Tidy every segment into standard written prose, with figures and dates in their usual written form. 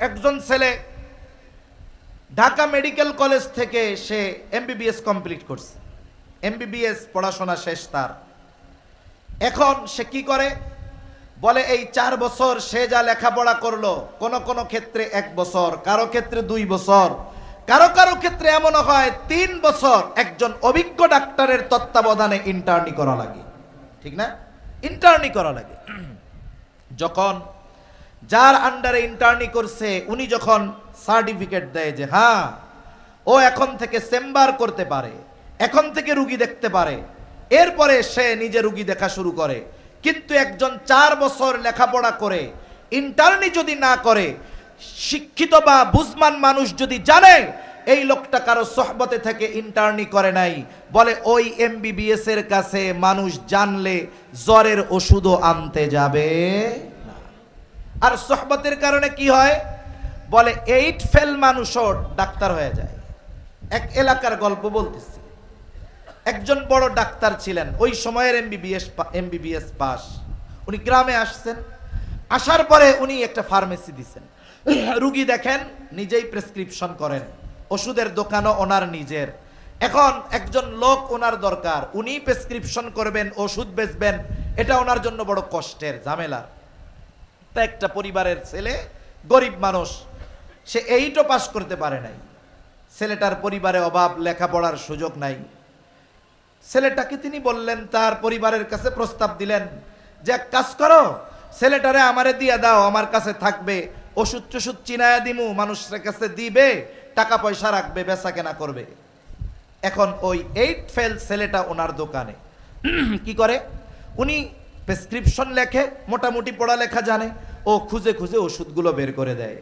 একজন ছেলে Dhaka medical college থেকে সে এমবিবিএস কমপ্লিট করছে, এমবিবিএস পড়াশোনা শেষ তার। এখন সে কি করে, বলে এই 4 বছর সে যা লেখাপড়া করলো, কোন কোন ক্ষেত্রে 1 বছর, কারো ক্ষেত্রে 2 বছর, কারো কারো ক্ষেত্রে এমন হয় 3 বছর একজন অভিজ্ঞ ডাক্তারের তত্ত্বাবধানে ইন্টার্নি করা লাগে, ঠিক না? ইন্টার্নি করা লাগে। যখন যার আন্ডারে ইন্টার্নি করছে উনি যখন সার্টিফিকেট দেয় যে হ্যাঁ ও এখন থেকে চেম্বার করতে পারে, এখন থেকে রুগী দেখতে পারে, এরপরে সে নিজে রুগী দেখা শুরু করে। কিন্তু একজন 4 বছর লেখাপড়া করে ইন্টার্নি যদি না করে, শিক্ষিত বা বুঝমান মানুষ যদি জানে এই লোকটা কারো সোহবতে থেকে ইন্টার্নি করে নাই, বলে ওই এমবিবিএস এর কাছে মানুষ জানলে জ্বরের ওষুধও আনতে যাবে না। আর সোহবতের কারণে কি হয়, বলে 8 ফেল মানুষও ডাক্তার হয়ে যায়। এক এলাকার গল্প বলতেছি। একজন বড় ডাক্তার ছিলেন, ওই সময়ের এমবিবিএস পাস। উনি গ্রামে আসছেন, আসার পরে উনি একটা ফার্মেসি দিচ্ছেন, রুগী দেখেন, নিজেই প্রেসক্রিপশন করেন, ওষুধের দোকানও ওনার নিজের। এখন একজন লোক ওনার দরকার, উনি প্রেসক্রিপশন করবেন, ওষুধ বেচবেন, এটা ওনার জন্য বড় কষ্টের ঝামেলা। তা একটা পরিবারের ছেলে, গরিব মানুষ, সে 8ও পাস করতে পারে নাই। ছেলেটার পরিবারে অভাব, লেখাপড়ার সুযোগ নাই। ছেলেটাকে তিনি বললেন, তার পরিবারের কাছে প্রস্তাব দিলেন যে এক কাজ করো, ছেলেটারে আমারে দিয়ে দাও, আমার কাছে থাকবে, ওষুধ টষুধ চিনায়া দিমু, মানুষের কাছে দিবে, টাকা পয়সা রাখবে, বেচা কেনা করবে। এখন ওই 8 ফেল ছেলেটা ওনার দোকানে কি করে, উনি প্রেসক্রিপশন লেখে, মোটামুটি পড়ালেখা জানে, ও খুঁজে খুঁজে ওষুধগুলো বের করে দেয়,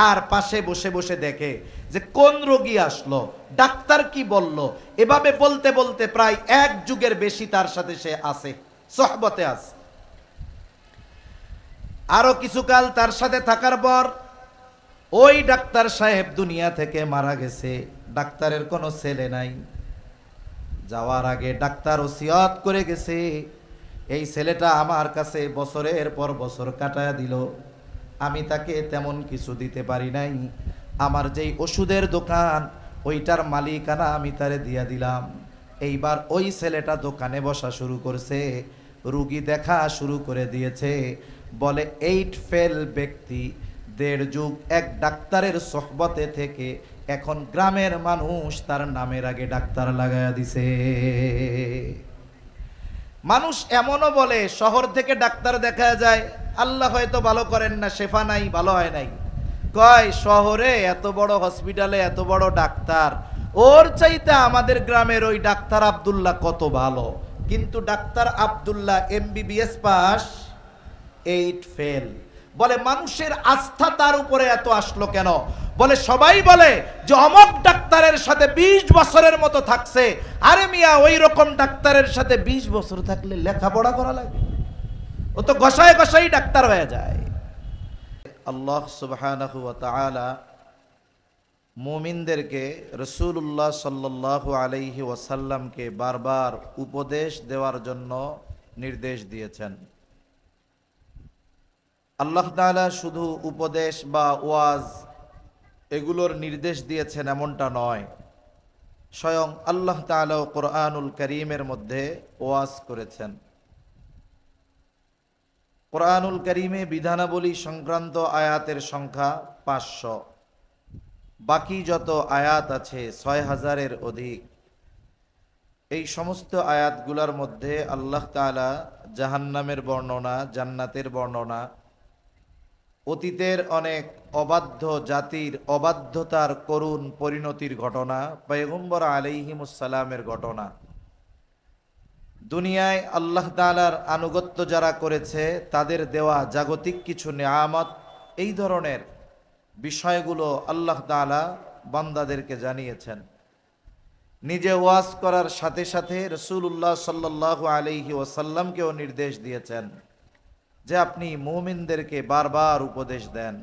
আর পাশে বসে বসে দেখে যে কোন রোগী আসলো, ডাক্তার কি বলল। এভাবে বলতে বলতে প্রায় 1 যুগের বেশি তার সাথে সে আছে, সোহবতে আছে। আরো কিছুকাল তার সাথে থাকার পর ওই ডাক্তার সাহেব দুনিয়া থেকে মারা গেছে। ডাক্তারের কোনো ছেলে নাই। যাওয়ার আগে ডাক্তার ওসিয়ত করে গেছে, এই ছেলেটা আমার কাছে বছরের পর বছর কাটায় দিল, আমি তাকে তেমন কিছু দিতে পারি নাই। আমার যেই ওষুধের দোকান, ওইটার মালিকানা আমি তারে দিয়া দিলাম। এইবার ওই ছেলেটা দোকানে বসা শুরু করছে, রুগী দেখা শুরু করে দিয়েছে। বলে 8 ফেল ব্যক্তি 1.5 যুগ এক ডাক্তারের সোহবতে থেকে এখন গ্রামের মানুষ তার নামের আগে ডাক্তার লাগায়া দিছে। মানুষ এমনও বলে, শহর থেকে ডাক্তার দেখা যায়, আল্লাহ হয়তো ভালো করেন না, শেফা নাই, ভালো হয় নাই, কয় শহরে এত বড় হসপিটালে এত বড় ডাক্তার, ওর চাইতে আমাদের গ্রামের ওই ডাক্তার আব্দুল্লাহ কত ভালো। কিন্তু doctor Abdullah MBBS pass, 8 fail. বলে মানুষের আস্থা তার উপরে এত আসলো কেন? বলে সবাই বলে যে অমক ডাক্তারের সাথে 20 বছরের মতো থাকছে। আরে মিয়া, ওই রকম ডাক্তারের সাথে 20 বছর থাকলে লেখাপড়া করা লাগে? ও তো গসায় গসাই ডাক্তার হয়ে যায়। আল্লাহ সুবহানাহু ওয়া তাআলা মুমিনদেরকে, রাসূলুল্লাহ সাল্লাল্লাহু আলাইহি ওয়াসাল্লামকে বারবার উপদেশ দেওয়ার জন্য নির্দেশ দিয়েছেন। আল্লাহ তাআলা শুধু উপদেশ বা ওয়াজ এগুলোর নির্দেশ দিয়েছেন এমনটা নয়, স্বয়ং আল্লাহ তাআলা কোরআনুল কারীমের মধ্যে ওয়াজ করেছেন। কোরআনুল কারীমে বিধানাবলী সংক্রান্ত আয়াতের সংখ্যা 500, বাকি যত আয়াত আছে 6000-এর অধিক। এই সমস্ত আয়াতগুলোর মধ্যে আল্লাহ তাআলা জাহান্নামের বর্ণনা, জান্নাতের বর্ণনা, অতীতের অনেক অবাধ্য জাতির অবাধ্যতার করুণ পরিণতির ঘটনা, পয়গম্বর আলাইহিমুস সালামের ঘটনা, দুনিয়ায় আল্লাহ তাআলার আনুগত্য যারা করেছে তাদের দেওয়া জাগতিক কিছু নেয়ামত, এই ধরনের বিষয়গুলো আল্লাহ তাআলা বান্দাদেরকে জানিয়েছেন। নিজে ওয়াজ করার সাথে সাথে রাসূলুল্লাহ সাল্লাল্লাহু আলাইহি ওয়াসাল্লামকেও নির্দেশ দিয়েছেন যে আপনি মুমিনদেরকে বারবার উপদেশ দেন।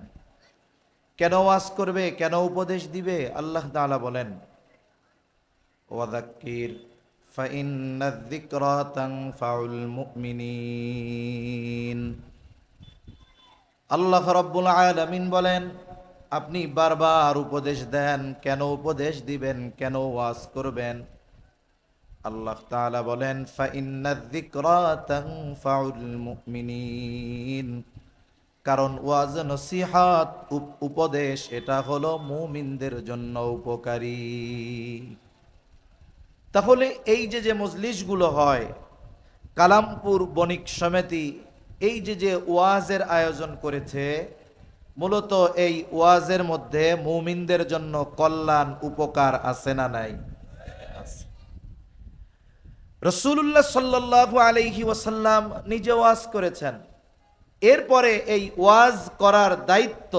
কেন ওয়াজ করবে, কেন উপদেশ দিবে? আল্লাহ তাআলা বলেন, ওয়াযাক্কির ফাইন্নায যিকরা তানফাউল মুমিনিন। আল্লাহ রাব্বুল আলামিন বলেন, আপনি বারবার উপদেশ দেন, কেন উপদেশ দিবেন, কেন ওয়াজ করবেন? আল্লাহ তাআলা বলেন, ফাইন্নায যিকরা তানফাউল মুমিনিন, কারণ ওয়াজ নসিহাত উপদেশ এটা হলো মুমিনদের জন্য উপকারী। তাহলে এই যে মজলিসগুলো হয়, কালামপুর বণিক সমিতি এই যে ওয়াজের আয়োজন করেছে, মূলত এই ওয়াজের মধ্যে মুমিনদের জন্য কল্যাণ উপকার আছে না নাই? আছে। রাসূলুল্লাহ সাল্লাল্লাহু আলাইহি ওয়াসাল্লাম নিজে ওয়াজ করেছেন। এরপরে এই ওয়াজ করার দায়িত্ব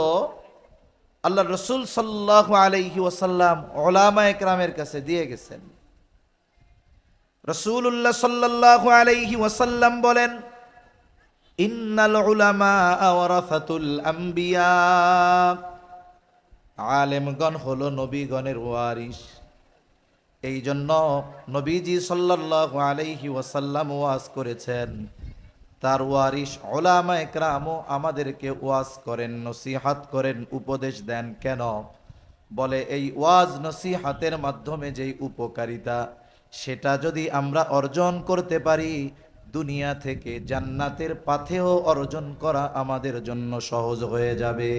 আল্লাহ রসুল সাল্লাল্লাহু আলাইহি ওয়াসাল্লাম উলামায়ে কেরামের কাছে দিয়ে গেছেন। রাসূলুল্লাহ সাল্লাল্লাহু আলাইহি ওয়াসাল্লাম বলেন, ইন্নাল উলামা ওয়ারাসাতুল আম্বিয়া, আলেমগণ হলো নবীগণের ওয়ারিস। এই জন্য নবীজি সাল্লাল্লাহু আলাইহি ওয়াসাল্লাম ওয়াজ করেছেন, তার ওয়ারিস উলামায়ে কেরামও আমাদেরকে ওয়াজ করেন, নসিহত করেন, উপদেশ দেন। কেন? বলে এই ওয়াজ নসিহতের মাধ্যমে যেই উপকারিতা, সেটা যদি আমরা অর্জন করতে পারি, দুনিয়া থেকে জান্নাতের পাথেও অর্জন করা আমাদের জন্য সহজ হয়ে যাবে।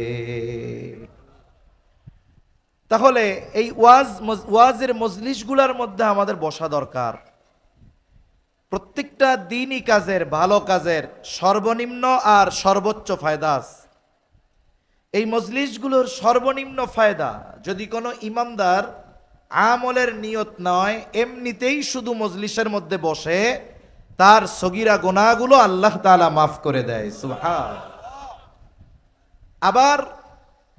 তাহলে এই ওয়াজের মজলিসগুলোর মধ্যে আমাদের বসা দরকার। প্রত্যেকটা দিনই কাজের, ভালো কাজের সর্বনিম্ন আর সর্বোচ্চ ফায়দা আছে। এই মজলিসগুলোর সর্বনিম্ন ফায়দা, যদি কোনো ইমানদার আমলের নিয়ত নয়, এমনিতেই শুধু মজলিসের মধ্যে বসে, তার সগীরা গুনাহগুলো আল্লাহ তাআলা মাফ করে দেয়। সুবহান। আবার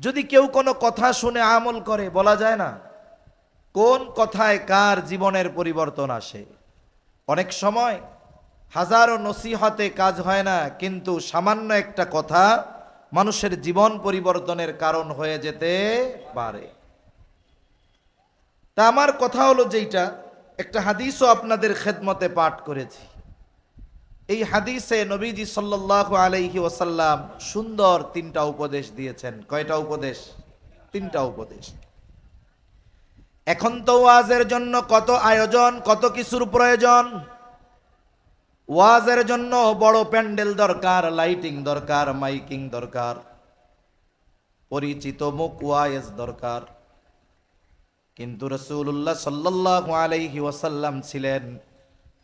যদি কেউ কোনো কথা শুনে আমল করে, বলা যায় না কোন কথায় কার জীবনের পরিবর্তন আসে। অনেক সময় হাজারো নসিহতে কাজ হয় না, কিন্তু সামান্য একটা কথা মানুষের জীবন পরিবর্তনের কারণ হয়ে যেতে পারে। তা আমার কথা হলো, যেইটা একটা হাদিসও আপনাদের খেদমতে পাঠ করেছি, এই হাদিসে নবীজি সাল্লাল্লাহু আলাইহি ওয়াসাল্লাম সুন্দর তিনটা উপদেশ দিয়েছেন। কয়টা উপদেশ? তিনটা উপদেশ। এখন তো ওয়াজের জন্য কত আয়োজন, কত কিছুর প্রয়োজন। ওয়াজের জন্য বড় প্যান্ডেল দরকার, লাইটিং দরকার, মাইকিং দরকার, পরিচিত মুখ ওয়াইজ দরকার। কিন্তু রাসূলুল্লাহ সাল্লাল্লাহু আলাইহি ওয়াসাল্লাম ছিলেন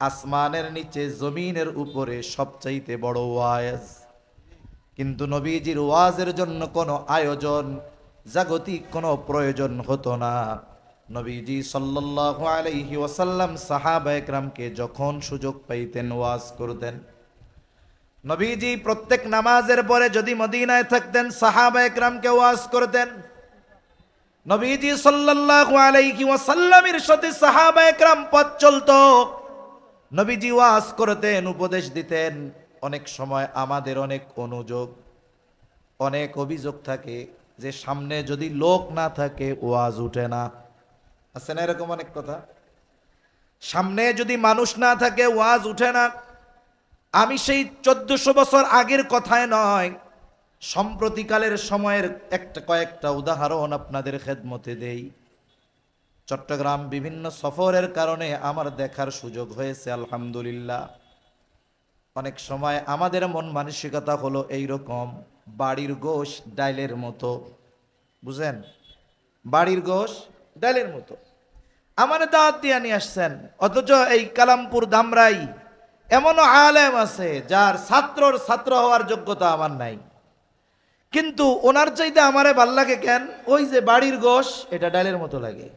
আসমানের নিচে জমিনের উপরে সবচাইতে বড় ওয়াইজ। কিন্তু নবীজির ওয়াজের জন্য কোনো আয়োজন, জাগতিক কোনো প্রয়োজন হতো না। নবীজি সাল্লাল্লাহু আলাইহি ওয়াসাল্লাম সাহাবায়ে কেরামকে যখন সুযোগ পাইতেন ওয়াজ করতেন। নবীজি প্রত্যেক নামাজের পরে যদি মদিনায় থাকতেন, সাহাবায়ে কেরামকে ওয়াজ করতেন। নবীজি সাল্লাল্লাহু আলাইহি ওয়াসাল্লামের সাথে সাহাবায়ে কেরাম পথ চলতো, নবীজি ওয়াজ করতেন, উপদেশ দিতেন। অনেক সময় আমাদের অনেক অনুযোগ, অনেক অভিযোগ থাকে যে সামনে যদি লোক না থাকে ওয়াজ উঠে না। আছে না এরকম অনেক কথা? সামনে যদি মানুষ না থাকে ওয়াজ উঠে না। আমি সেই 1400 বছর আগের কথায় নয়, সম্প্রতিকালের সময়ের কয়েকটা উদাহরণ আপনাদের খেদমতে দেই। চট্টগ্রাম বিভিন্ন সফরের কারণে আমার দেখার সুযোগ হয়েছে, আলহামদুলিল্লাহ। অনেক সময় আমাদের মন মানসিকতা হলো এইরকম, বাড়ির গোশ ডাইলের মতো। বুঝেন? বাড়ির গোশ ডাইলের মতো। আমার দাওয়াত দিয়ে নিয়ে আসছেন, অথচ এই কালামপুর ধামরাই এমনও আলেম আছে যার ছাত্র হওয়ার যোগ্যতা আমার নাই, কিন্তু ওনার চাইতে আমারে ভাল লাগে। কেন? ওই যে বাড়ির গোশ, এটা ডাইলের মতো লাগে।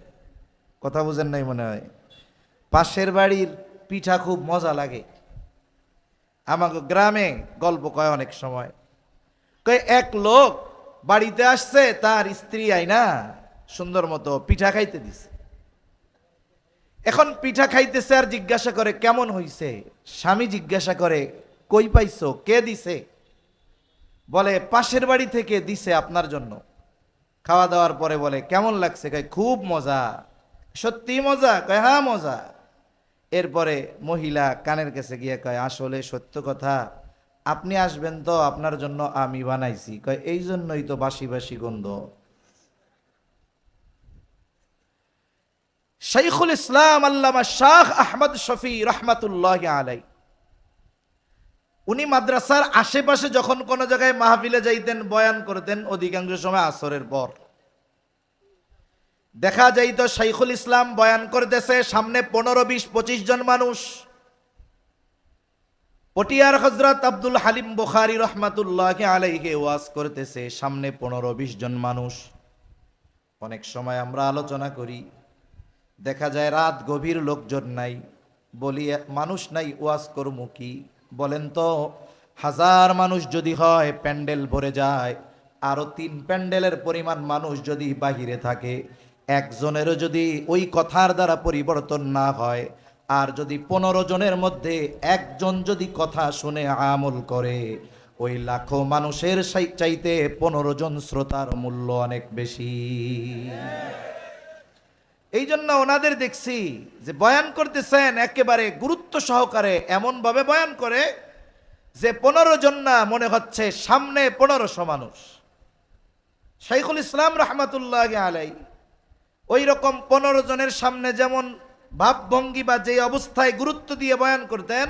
কথা বুঝেন নাই মনে হয়। পাশের বাড়ির পিঠা খুব মজা লাগে। আমাকে গ্রামে গল্প কয় অনেক সময়, কয় এক লোক বাড়িতে আসছে, তার স্ত্রী আইনা সুন্দর মতো পিঠা খাইতে দিছে। এখন পিঠা খাইতেছে আর জিজ্ঞাসা করে কেমন হইছে। স্বামী জিজ্ঞাসা করে কই পাইছো, কে দিছে? বলে পাশের বাড়ি থেকে দিছে আপনার জন্য। খাওয়া দাওয়ার পরে বলে কেমন লাগছে? কয় খুব মজা। সত্যি মজা? কয় হ্যাঁ মজা। এরপরে মহিলা কানের কাছে গিয়ে কয় আসলে সত্য কথা, আপনি আসবেন তো, আপনার জন্য আমি বানাইছি। কয় এই জন্যই তো বাসি বাসি গন্ধ। শাইখুল ইসলাম আল্লামা শাহ আহমদ শফি রহমাতুল্লাহি আলাইহি, উনি মাদ্রাসার আশেপাশে যখন কোনো জায়গায় মাহফিলে যাইতেন, বয়ান করতেন, অধিকাংশ সময় আসরের পর দেখা যাইত শাইখুল ইসলাম বয়ান করতেছে, সামনে 15-20-25 জন মানুষ। পটিয়ার হযরত আব্দুল হালিম বুখারী রহমাতুল্লাহি আলাইহি ওয়াজ করতেছে, সামনে 15-20 জন মানুষ। অনেক সময় আমরা আলোচনা করি, দেখা যায় রাত গভীর, লোকজন নাই, বলি মানুষ নাই, ওয়াজ করবো কি? বলেন তো, 1000 মানুষ যদি হয় প্যান্ডেল ভরে যায়, আরো 3 প্যান্ডেলের পরিমাণ মানুষ যদি বাহিরে থাকে, একজনেরও যদি ওই কথার দ্বারা পরিবর্তন না হয়, আর যদি 15 জনের মধ্যে একজন যদি কথা শুনে আমল করে, ওই লাখো মানুষের চাইতে 15 জন শ্রোতার মূল্য অনেক বেশি। এই জন্য ওনাদের দেখছি যে বয়ান করতেছেন একেবারে গুরুত্ব সহকারে, এমন ভাবে বয়ান করে যে 15 জন না, মনে হচ্ছে সামনে 1500 মানুষ। শাইখুল ইসলাম রহমাতুল্লাহি আলাইহি ওই রকম 15 জনের সামনে যেমন ভাবভঙ্গি বা যে অবস্থায় গুরুত্ব দিয়ে বয়ান করতেন,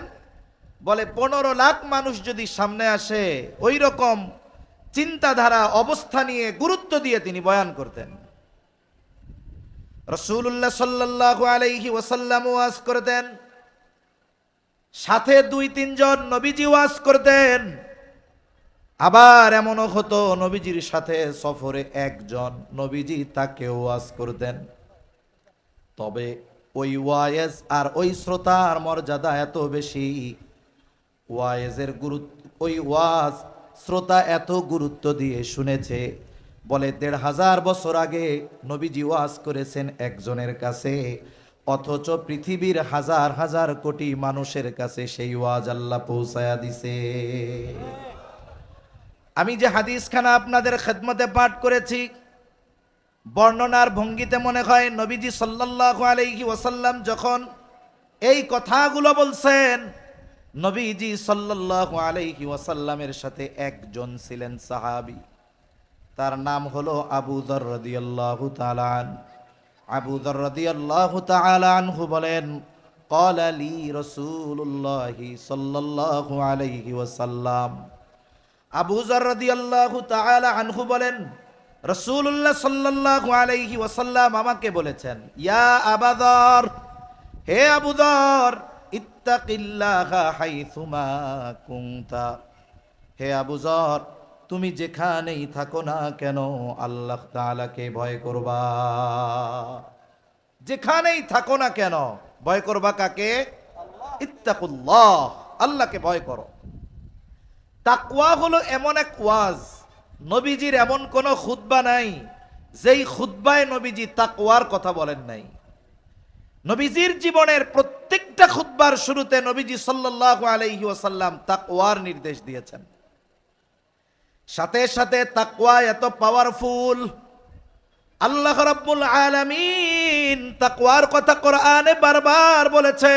বলে 15 লাখ মানুষ যদি সামনে আসে, ওই রকম চিন্তাধারা অবস্থা নিয়ে গুরুত্ব দিয়ে তিনি বয়ান করতেন। রাসূলুল্লাহ সাল্লাল্লাহু আলাইহি ওয়াসাল্লাম ওয়াজ করতেন, সাথে 2-3 জন নবীজি ওয়াজ করতেন। আবার এমনও হতো নবীজির সাথে সফরে একজন নবীজি তাকে ওয়াজ করতেন। তবে ওই ওয়াইজ আর ওই শ্রোতার মর্যাদা এত বেশি, ওয়াইজের গুরুত্ব, ওই ওয়াজ শ্রোতা এত গুরুত্ব দিয়ে শুনেছে, বলে 1500 বছর আগে নবীজি ওয়াজ করেছেন একজনের কাছে, অথচ পৃথিবীর হাজার হাজার কোটি মানুষের কাছে সেই ওয়াজ আল্লাহ পৌঁছায়া দিছে। আমি যে হাদিসখানা আপনাদের খেদমতে পাঠ করেছি, বর্ণনার ভঙ্গিতে মনে হয় নবীজি সাল্লাল্লাহু আলাইহি ওয়াসাল্লাম যখন এই কথাগুলো বলছেন, নবীজি সাল্লাল্লাহু আলাইহি ওয়াসাল্লামের সাথে একজন ছিলেন সাহাবী, তার নাম হলো আবু যর রাদিয়াল্লাহু তাআলা আনহু। আবু যর রাদিয়াল্লাহু তাআলা আনহু বলেন, ক্বালা লি রাসূলুল্লাহি সাল্লাল্লাহু আলাইহি ওয়াসাল্লাম। আবু যর রাদিয়াল্লাহু তাআলা আনহু বলেন, রাসূলুল্লাহ সাল্লাল্লাহু আলাইহি ওয়াসাল্লাম আমাকে বলেছেন, ইয়া আবু যর, হে আবু যর, ইত্তাকিল্লাহা হাইসুমা কুনতা, হে আবু যর, তুমি যেখানেই থাকো না কেন আল্লাহ তাআলাকে ভয় করবা। যেখানেই থাকো না কেন ভয় করবা কাকে? ইত্তাকুল্লাহ, আল্লাহকে ভয় করো। তাকওয়া হলো এমন এক ওয়াজ, নবীজির এমন কোন খুতবা নাই যেই খুতবায় নবীজি তাকওয়ার কথা বলেন নাই। নবীজির জীবনের প্রত্যেকটা খুতবার শুরুতে নবীজি সাল্লাল্লাহু আলাইহি ওয়াসাল্লাম তাকওয়ার নির্দেশ দিয়েছেন। সাথে সাথে তাকওয়া এত পাওয়ারফুল, আল্লাহ রাব্বুল আলামিন তাকওয়ার কথা কোরআনে বারবার বলেছে।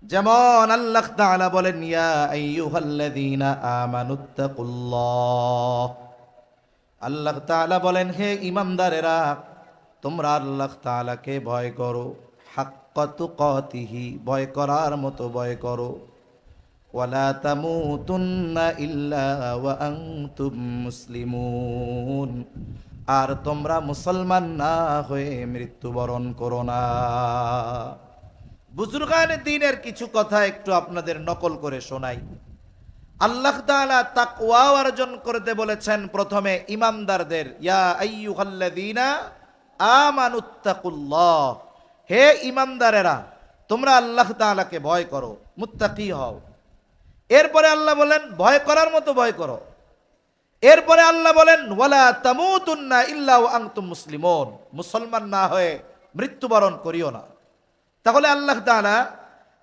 যেমন আল্লাহ তাআলা বলেন, ইয়া আইয়ুহাল্লাযীনা আমানুত্তাকুল্লাহ, আল্লাহ তাআলা বলেন, হে ঈমানদারেরা, তোমরা আল্লাহ তাআলাকে ভয় করো, হাক্কা তুকাতিহি, ভয় করার মতো ভয় করো, ওয়ালা তামুতুন্না ইল্লা ওয়া আনতুম মুসলিমুন, আর তোমরা মুসলমান না হয়ে মৃত্যুবরণ করো না। বুজুর্গানে দ্বীনের কিছু কথা একটু আপনাদের নকল করে শোনাই। আল্লাহ তাআলা তাকওয়া অর্জন করতে বলেছেন প্রথমে ঈমানদারদের, ইয়া আইয়ুহাল্লাযীনা আমানুত্তাকুল্লাহ, হে ঈমানদারেরা, তোমরা আল্লাহ তাআলাকে ভয় করো, মুত্তাকি হও। এরপরে আল্লাহ বলেন ভয় করার মতো ভয় করো। এরপরে আল্লাহ বলেন, ওয়ালা তামুতুন্না ইল্লা ওয়া আনতুম মুসলিমুন, মুসলমান না হয়ে মৃত্যুবরণ করিও না। তাহলে আল্লাহ তাআলা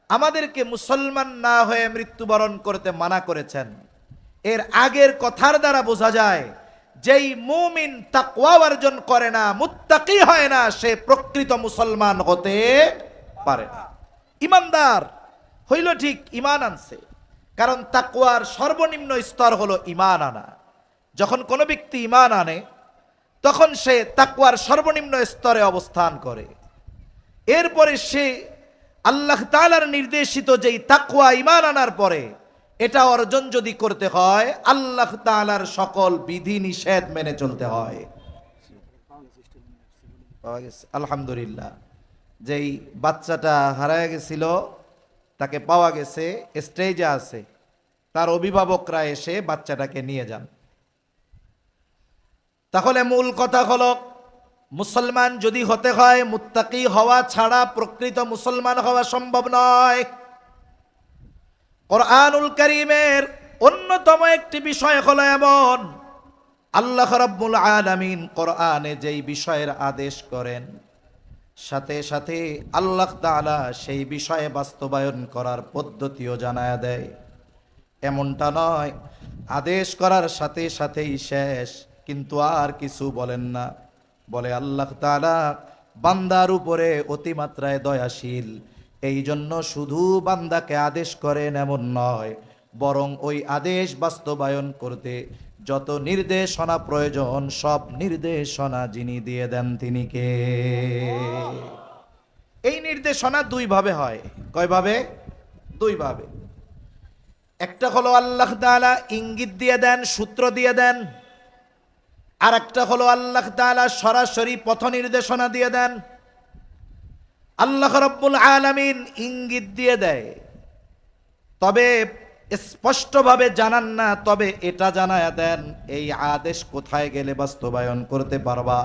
আমাদেরকে মুসলমান না হয়ে মৃত্যুবরণ করতে মানা করেছেন। এর আগের কথার দ্বারা বোঝা যায়, যেই মুমিন তাকওয়া অর্জন করে না, মুত্তাকি হয় না, সে প্রকৃত মুসলমান হতে পারে না। ঈমানদার হইল ঠিক, ঈমান আনছে, কারণ তাকওয়ার সর্বনিম্ন স্তর হলো ঈমান আনা। যখন কোনো ব্যক্তি ঈমান আনে, তখন সে তাকওয়ার সর্বনিম্ন স্তরে অবস্থান করে। এরপরে সে আল্লাহ তাআলার নির্দেশিত যেই তাকওয়া ঈমান আনার পরে এটা অর্জন যদি করতে হয়, আল্লাহ তাআলার সকল বিধি নিষেধ মেনে চলতে হয়। পাওয়া গেছে আলহামদুলিল্লাহ। যেই বাচ্চাটা হারায় গেছিল তাকে পাওয়া গেছে, স্টেজে আছে, তার অভিভাবকরা এসে বাচ্চাটাকে নিয়ে যান। তাহলে মূল কথা হলো, মুসলমান যদি হতে হয় মুত্তাকি হওয়া ছাড়া প্রকৃত মুসলমান হওয়া সম্ভব নয়। কোরআনুল কারীমের অন্যতম একটি বিষয় হলো এমন, আল্লাহ রাব্বুল আলামিন কোরআনে যেই বিষয়ের আদেশ করেন সাথে সাথে আল্লাহ তাআলা সেই বিষয়ে বাস্তবায়ন করার পদ্ধতিও জানায়া দেয়। এমনটা নয় আদেশ করার সাথে সাথেই শেষ, কিন্তু আর কিছু বলেন না। বলে আল্লাহ তাআলা বান্দার উপরে অতিমাত্রায় দয়াশীল, এই জন্য শুধু বান্দাকে আদেশ করেন এমন নয়, বরং ওই আদেশ বাস্তবায়ন করতে যত নির্দেশনা প্রয়োজন সব নির্দেশনা যিনি দিয়ে দেন তিনি কে? এই নির্দেশনা দুই ভাবে হয়। কয়ভাবে? দুই ভাবে। একটা হলো আল্লাহ তাআলা ইঙ্গিত দিয়ে দেন, সূত্র দিয়ে দেন। আর একটা হলো আল্লাহ তাআলা সরাসরি পথ নির্দেশনা দিয়ে দেন। আল্লাহ রাব্বুল আলামিন ইঙ্গিত দিয়ে দেয়, তবে স্পষ্টভাবে জানান না, তবে এটা জানায়া দেন এই আদেশ কোথায় গেলে বাস্তবায়ন করতে পারবা।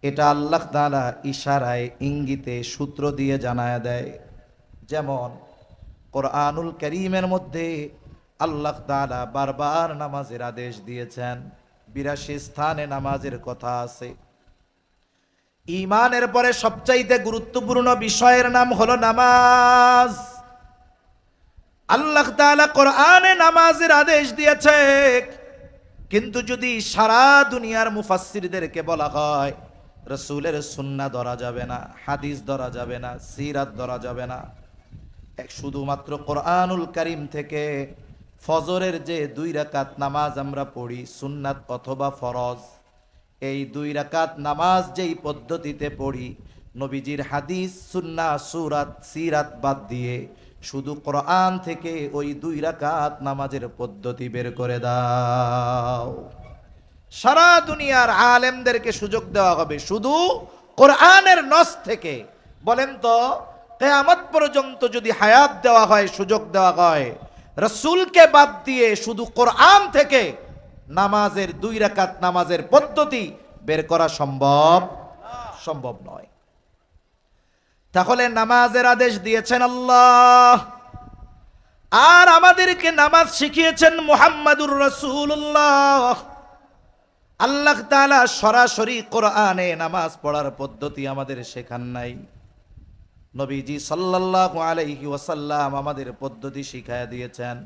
এটা আল্লাহ তাআলা ইশারায় ইঙ্গিতে সূত্র দিয়ে জানায়া দেয়। যেমন কোরআনুল কারীমের মধ্যে আল্লাহ তাআলা বারবার নামাজের আদেশ দিয়েছেন, ৮২ স্থানে নামাজের কথা আছে। ঈমানের পরে সবচাইতে গুরুত্বপূর্ণ বিষয়ের নাম হলো নামাজ। আল্লাহ তাআলা কোরআনে নামাজের আদেশ দিয়েছে, কিন্তু যদি সারা দুনিয়ার মুফাসসিরদেরকে বলা হয় রাসূলের সুন্নাহ ধরা যাবে না, হাদিস ধরা যাবে না, সিরাত ধরা যাবে না, শুধুমাত্র কোরআনুল কারীম থেকে ফজরের যে 2 রাকাত নামাজ আমরা পড়ি সুন্নাত অথবা ফরজ, এই 2 রাকাত নামাজ যেই পদ্ধতিতে পড়ি, নবীজির হাদিস সুন্নাহ সূরাত সিরাত বাদ দিয়ে শুধু কোরআন থেকে ওই 2 রাকাত নামাজের পদ্ধতি বের করে দাও। সারা দুনিয়ার আলেমদেরকে সুযোগ দেওয়া হবে শুধু কোরআনের নস থেকে। বলেন তো, কিয়ামত পর্যন্ত যদি হায়াত দেওয়া হয়, সুযোগ দেওয়া হয়, রাসূলকে বাদ দিয়ে শুধু কোরআন থেকে নামাজের 2 রাকাত নামাজের পদ্ধতি বের করা সম্ভব নয়। তাহলে নামাজের আদেশ দিয়েছেন আল্লাহ, আর আমাদেরকে নামাজ শিখিয়েছেন মুহাম্মাদুর রাসূলুল্লাহ। আল্লাহ তাআলা সরাসরি কোরআনে নামাজ পড়ার পদ্ধতি আমাদের শেখান নাই, নবীজি সাল্লাল্লাহু আলাইহি ওয়াসাল্লাম আমাদের পদ্ধতি শিখায়া দিয়েছেন।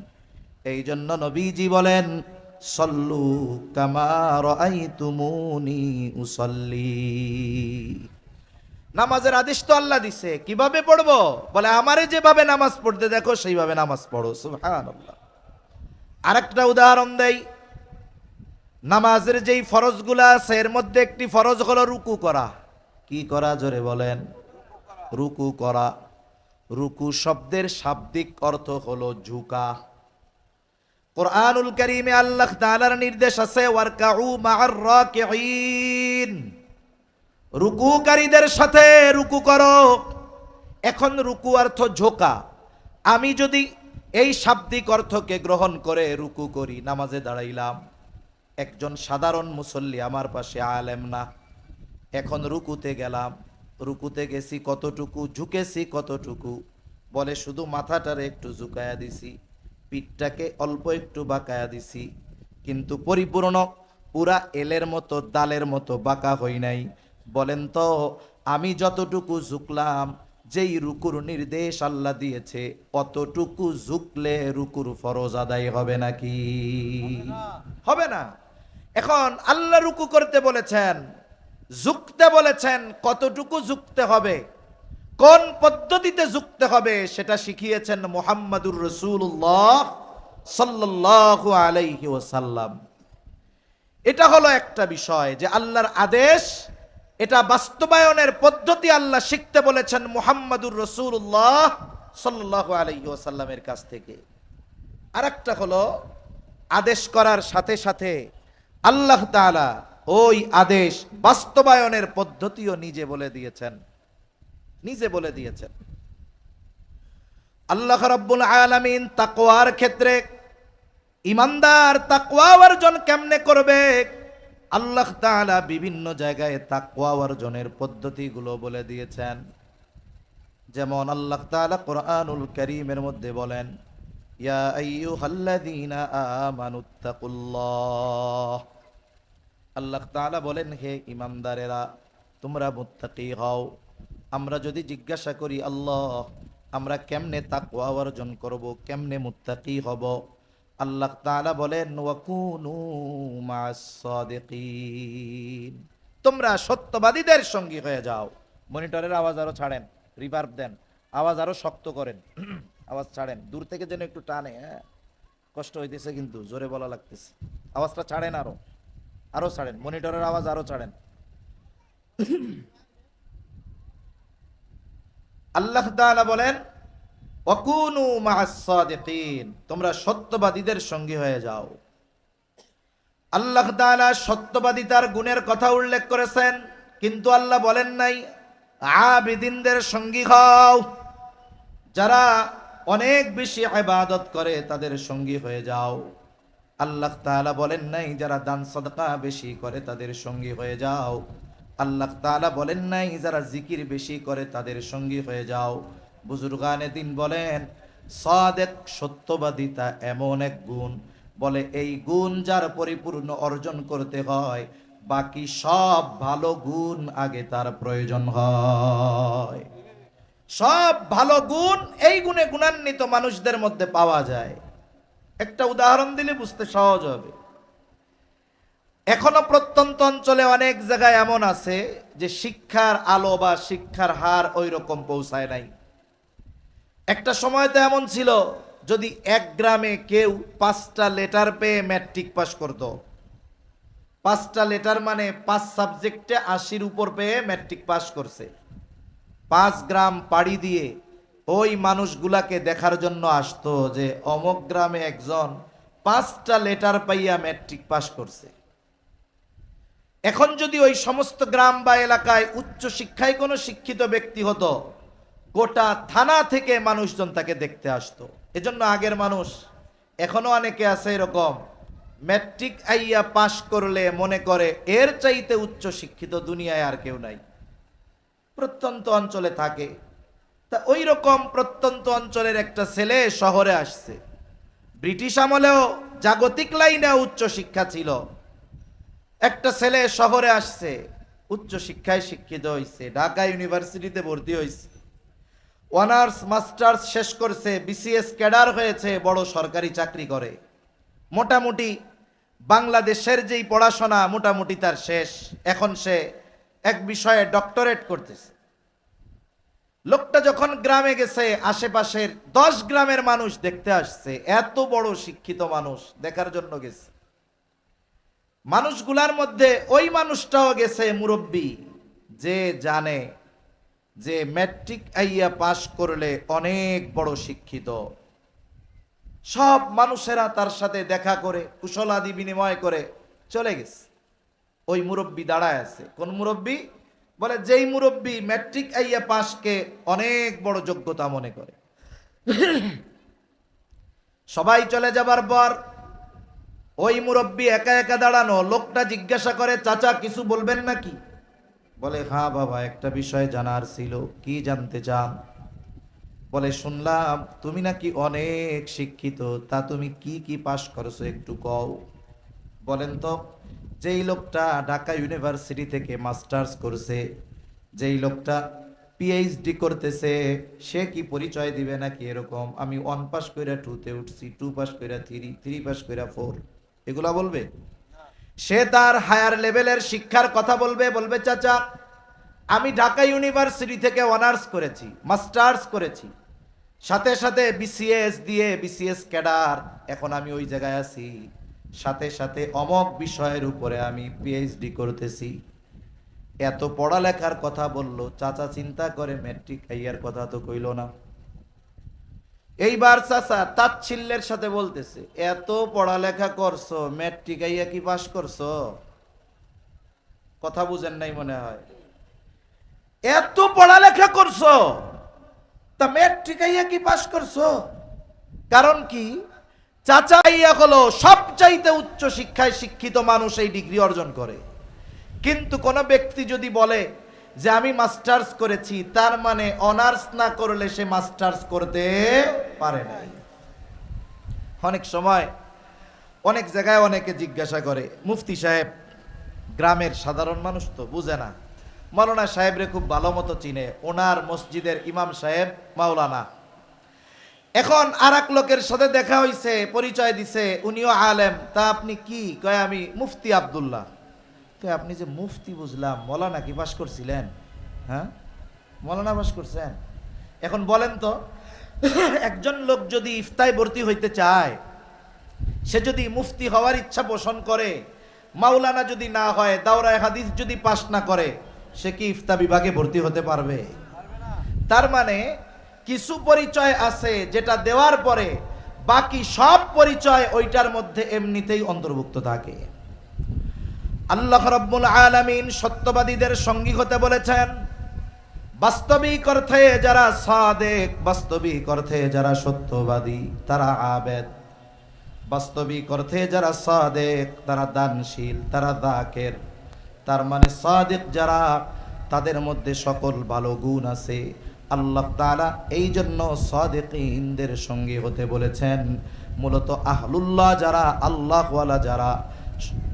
এই জন্য নবীজি বলেন, সল্লু কামা রাআইতুমুনি উসাল্লি। নামাজের আদেশ তো আল্লাহ দিছে, কিভাবে পড়বো? বলে আমারে যেভাবে নামাজ পড়তে দেখো সেইভাবে নামাজ পড়ো। সুবহানাল্লাহ। আরেকটা উদাহরণ দেই, নামাজের যেই ফরজগুলো আছে এর মধ্যে একটি ফরজ হলো রুকু করা। কি করা? জোরে বলেন। রুকু করা। রুকু শব্দের শাব্দিক অর্থ হলো ঝুঁকা। কোরআনুল কারীমে আল্লাহ তাআলার নির্দেশ আছে, ওয়ারকাউ মা'আর রাকিঈন, রুকুকারীদের সাথে রুকু করো। এখন রুকু অর্থ ঝোঁকা। আমি যদি এই শাব্দিক অর্থকে গ্রহণ করে রুকু করি, নামাজে দাঁড়াইলাম, একজন সাধারণ মুসল্লি আমার পাশে, আলেম না, এখন রুকুতে গেলাম, রুকুতে গেছি কতটুকু, ঝুঁকেছি কতটুকু? বলে শুধু মাথাটারে একটু ঝুঁকায়া দিছি, পিঠটাকে অল্প একটু বাঁকায়া দিছি, কিন্তু পরিপূর্ণ পুরা এলের মতো ডালের মতো বাঁকা হই নাই। বলেন তো, আমি যতটুকু ঝুঁকলাম, যেই রুকুর নির্দেশ আল্লাহ দিয়েছে অতটুকু ঝুঁকলে রুকুর ফরজ আদায় হবে নাকি? হবে না। এখন আল্লাহ রুকু করতে বলেছেন, ঝুঁকতে বলেছেন, কতটুকু ঝুঁকতে হবে, কোন পদ্ধতিতে ঝুঁকতে হবে সেটা শিখিয়েছেন মুহাম্মাদুর রাসূলুল্লাহ সাল্লাল্লাহু আলাইহি ওয়াসাল্লাম। এটা হলো একটা বিষয় যে আল্লাহর আদেশ, এটা বাস্তবায়নের পদ্ধতি আল্লাহ শিখতে বলেছেন মুহাম্মাদুর রাসূলুল্লাহ সাল্লাল্লাহু আলাইহি ওয়াসাল্লামের কাছ থেকে। আরেকটা হলো আদেশ করার সাথে সাথে আল্লাহ তাআলা ওই আদেশ বাস্তবায়নের পদ্ধতিও নিজে বলে দিয়েছেন। আল্লাহ রাব্বুল আলামিন তাকওয়ার ক্ষেত্রে ঈমানদার তাকওয়া অর্জন কেমনে করবে, আল্লাহ তাআলা বিভিন্ন জায়গায় তাকওয়া অর্জনের পদ্ধতিগুলো বলে দিয়েছেন। যেমন আল্লাহ তাআলা কোরআনুল কারীমের মধ্যে বলেন, ইয়া আইয়ুহাল্লাযীনা আমানুত্তাকুল্লাহ। আল্লাহ তাআলা বলেন, হে ঈমানদারেরা তোমরা মুত্তাকি হও। আমরা যদি জিজ্ঞাসা করি আল্লাহ আমরা কেমনে তাকওয়া অর্জন করব, কেমনে মুত্তাকি হব, আল্লাহ তাআলা বলেন ওয়াকুনু মা'আস সাদিকিন, তোমরা সত্যবাদীদের সঙ্গী হয়ে যাও। মনিটরের আওয়াজ আরো ছাড়েন, রিভার্ব দেন, আওয়াজ আরো শক্ত করেন, আওয়াজ ছাড়েন, দূর থেকে যেন একটু টানে। হ্যাঁ, কষ্ট হইতেছে কিন্তু জোরে বলা লাগতেছে। আওয়াজটা ছাড়েন, আরো ছাড়েন, মনিটরের আওয়াজ আরো ছাড়েন। আল্লাহ তাআলা বলেন ওয়াকুনু মা'আস সাদিকিন, তোমরা সত্যবাদীদের সঙ্গী হয়ে যাও। আল্লাহ তাআলা সত্যবাদিতার গুণের কথা উল্লেখ করেছেন, কিন্তু আল্লাহ বলেন নাই আবিদিনদের সঙ্গী হও, যারা অনেক বেশি ইবাদত করে তাদের সঙ্গী হয়ে যাও। আল্লাহ তাআলা বলেন নাই যারা দান সাদকা বেশি করে তাদের সঙ্গী হয়ে যাও। আল্লাহ তাআলা বলেন নাই যারা জিকির বেশি করে তাদের সঙ্গী হয়ে যাও। বুজুর্গানে দিন বলেন সাদেক, সত্যবাদিতা এমন এক গুণ, বলে এই গুণ যার পরিপূর্ণ অর্জন করতে হয় বাকি সব ভালো গুণ আগে তার প্রয়োজন হয়। সব ভালো গুণ এই গুণে গুণান্বিত মানুষদের মধ্যে পাওয়া যায়। একটা উদাহরণ দিলে বুঝতে সহজ হবে। এখনো প্রত্যন্ত অঞ্চলে অনেক জায়গায় এমন আছে যে শিক্ষার আলো বা শিক্ষার হার ওই রকম পৌঁছায় নাই। একটা সময় তো এমন ছিল, যদি এক গ্রামে কেউ 5টা লেটার পেয়ে ম্যাট্রিক পাস করত, 5টা লেটার মানে 5 সাবজেক্টে 80-র উপর পেয়ে ম্যাট্রিক পাস করছে, 5 গ্রাম পাড়ি দিয়ে ওই মানুষগুলাকে দেখার জন্য আসতো যে অমুক গ্রামে একজন 5টা লেটার পাইয়া ম্যাট্রিক পাস করছে। এখন যদি ওই সমস্ত গ্রাম বা এলাকায় উচ্চ শিক্ষায় কোনো শিক্ষিত ব্যক্তি হতো, গোটা থানা থেকে মানুষজন তাকে দেখতে আসতো। এজন্য আগের মানুষ, এখনো অনেকে আছে এরকম, ম্যাট্রিক আইয়া পাশ করলে মনে করে এর চাইতে উচ্চ শিক্ষিত দুনিয়ায় আর কেউ নাই। প্রত্যন্ত অঞ্চলে থাকে। তা ওই রকম প্রত্যন্ত অঞ্চলের একটা ছেলে শহরে আসছে। ব্রিটিশ আমলেও জাগতিক লাইনে উচ্চ শিক্ষা ছিল। একটা ছেলে শহরে আসছে, উচ্চ শিক্ষায় শিক্ষিত হয়েছে, ঢাকা ইউনিভার্সিটিতে ভর্তি হয়েছে, অনার্স মাস্টার্স শেষ করছে, বিসিএস ক্যাডার হয়েছে, বড় সরকারি চাকরি করে। মোটামুটি বাংলাদেশের যেই পড়াশোনা মোটামুটি তার শেষ। এখন সে এক বিষয়ে ডক্টরেট করতেছে। লোকটা যখন গ্রামে গেছে, আশেপাশের 10 গ্রামের মানুষ দেখতে আসছে, এত বড় শিক্ষিত মানুষ দেখার জন্য গেছে। মানুষগুলার মধ্যে ওই মানুষটাও গেছে মুরব্বী, যে জানে যে ম্যাট্রিক আইয়া পাশ করলে অনেক বড় শিক্ষিত। সব মানুষেরা তার সাথে দেখা করে কুশলাদি বিনিময় করে চলে গেছে। ওই মুরব্বী দাঁড়ায় আছে। কোন মুরব্বী? বলে যেই মুরব্বী ম্যাট্রিক আইয়া পাশকে অনেক বড় যোগ্যতা মনে করে। সবাই চলে যাবার পর ওই মুরব্বী একা একা দাঁড়ানো। লোকটা জিজ্ঞাসা করে, চাচা কিছু বলবেন নাকি? বলে হ্যাঁ বাবা, একটা বিষয় জানার ছিল। কি জানতে চান? বলে শুনলাম তুমি নাকি অনেক শিক্ষিত, তা তুমি কি কি পাশ করছো একটু কও। বলেন তো। যেই লোকটা ঢাকা ইউনিভার্সিটি থেকে মাস্টার্স করছে, যেই লোকটা পিএইচডি করতেছে, সে কি পরিচয় দিবে নাকি এরকম আমি 1 পাস কইরা 2-তে উঠছি, 2 পাস কইরা 3 পাস কইরা 4, এগুলা বলবে? সে তার হায়ার লেভেলের শিক্ষার কথা বলবে। বলবে চাচা আমি ঢাকা ইউনিভার্সিটি থেকে অনার্স করেছি, মাস্টার্স করেছি, সাথে সাথে বিসিএস দিয়ে বিসিএস ক্যাডার, এখন আমি ওই জায়গায় আছি, সাথে সাথে অমক বিষয়ের উপরে আমি পিএইচডি করতেছি। এত পড়ালেখার কথা বললো, চাচা চিন্তা করে ম্যাট্রিক খাইয়ার কথা তো কইল না। এইবার চাচা তাচ্ছিল্যের সাথে বলতেছে, এত পড়ালেখা করছো, ম্যাট্রিক আইয়া কি পাস করছো? কথা বুঝেন নাই মনে হয়। এত পড়ালেখা করছো, তা ম্যাট্রিক আইয়া কি পাস করছো? কারণ কি, চাচা আইয়া হলো সবচাইতে উচ্চ শিক্ষায় শিক্ষিত মানুষ, এই ডিগ্রি অর্জন করে। কিন্তু কোন ব্যক্তি যদি বলে যে আমি মাস্টার্স করেছি, তার মানে অনার্স না করলে সে মাস্টার্স করতে পারে না। অনেক সময় অনেক জায়গায় অনেকে জিজ্ঞাসা করে, মুফতি সাহেব, গ্রামের সাধারণ মানুষ তো বুঝে না, মাওলানা সাহেবরে খুব ভালো মতো চিনে, ওনার মসজিদের ইমাম সাহেব মাওলানা। এখন আর এক লোকের সাথে দেখা হইছে, পরিচয় দিছে, উনিও আলেম। তা আপনি কি? কয় আমি মুফতি আব্দুল্লাহ। কয় আপনি যে মুফতি বুঝলাম, মৌলানা কি পাস করছিলেন? হ্যাঁ, মৌলানা পাস করছেন। এখন বলেন তো, একজন লোক যদি ইফতায় ভর্তি হইতে চায়, সে যদি মুফতি হওয়ার ইচ্ছা পোষণ করে, মাওলানা যদি না হয়, দাওরায়ে হাদিস যদি পাস না করে, সে কি ইফতা বিভাগে ভর্তি হতে পারবে? তার মানে কিছু পরিচয় আছে যেটা দেওয়ার পরে বাকি সব পরিচয় ওইটার মধ্যে এমনিতেই অন্তর্ভুক্ত থাকে। আল্লাহ রাব্বুল আলামিন সত্যবাদীদের সঙ্গী হতে বলেছেন। বাস্তবিক অর্থে যারা সাদেক, বাস্তবিক অর্থে যারা সত্যবাদী, তারা আবেদ। বাস্তবিক অর্থে যারা সাদেক, তারা দানশীল, তারা যাকির। তার মানে সাদেক যারা, তাদের মধ্যে সকল ভালো গুণ আছে। আল্লাহ তাআলা এই জন্য সাদিকিনদের সঙ্গে হতে বলেছেন। মূলত আহলুল্লাহ যারা, আল্লাহওয়ালা যারা,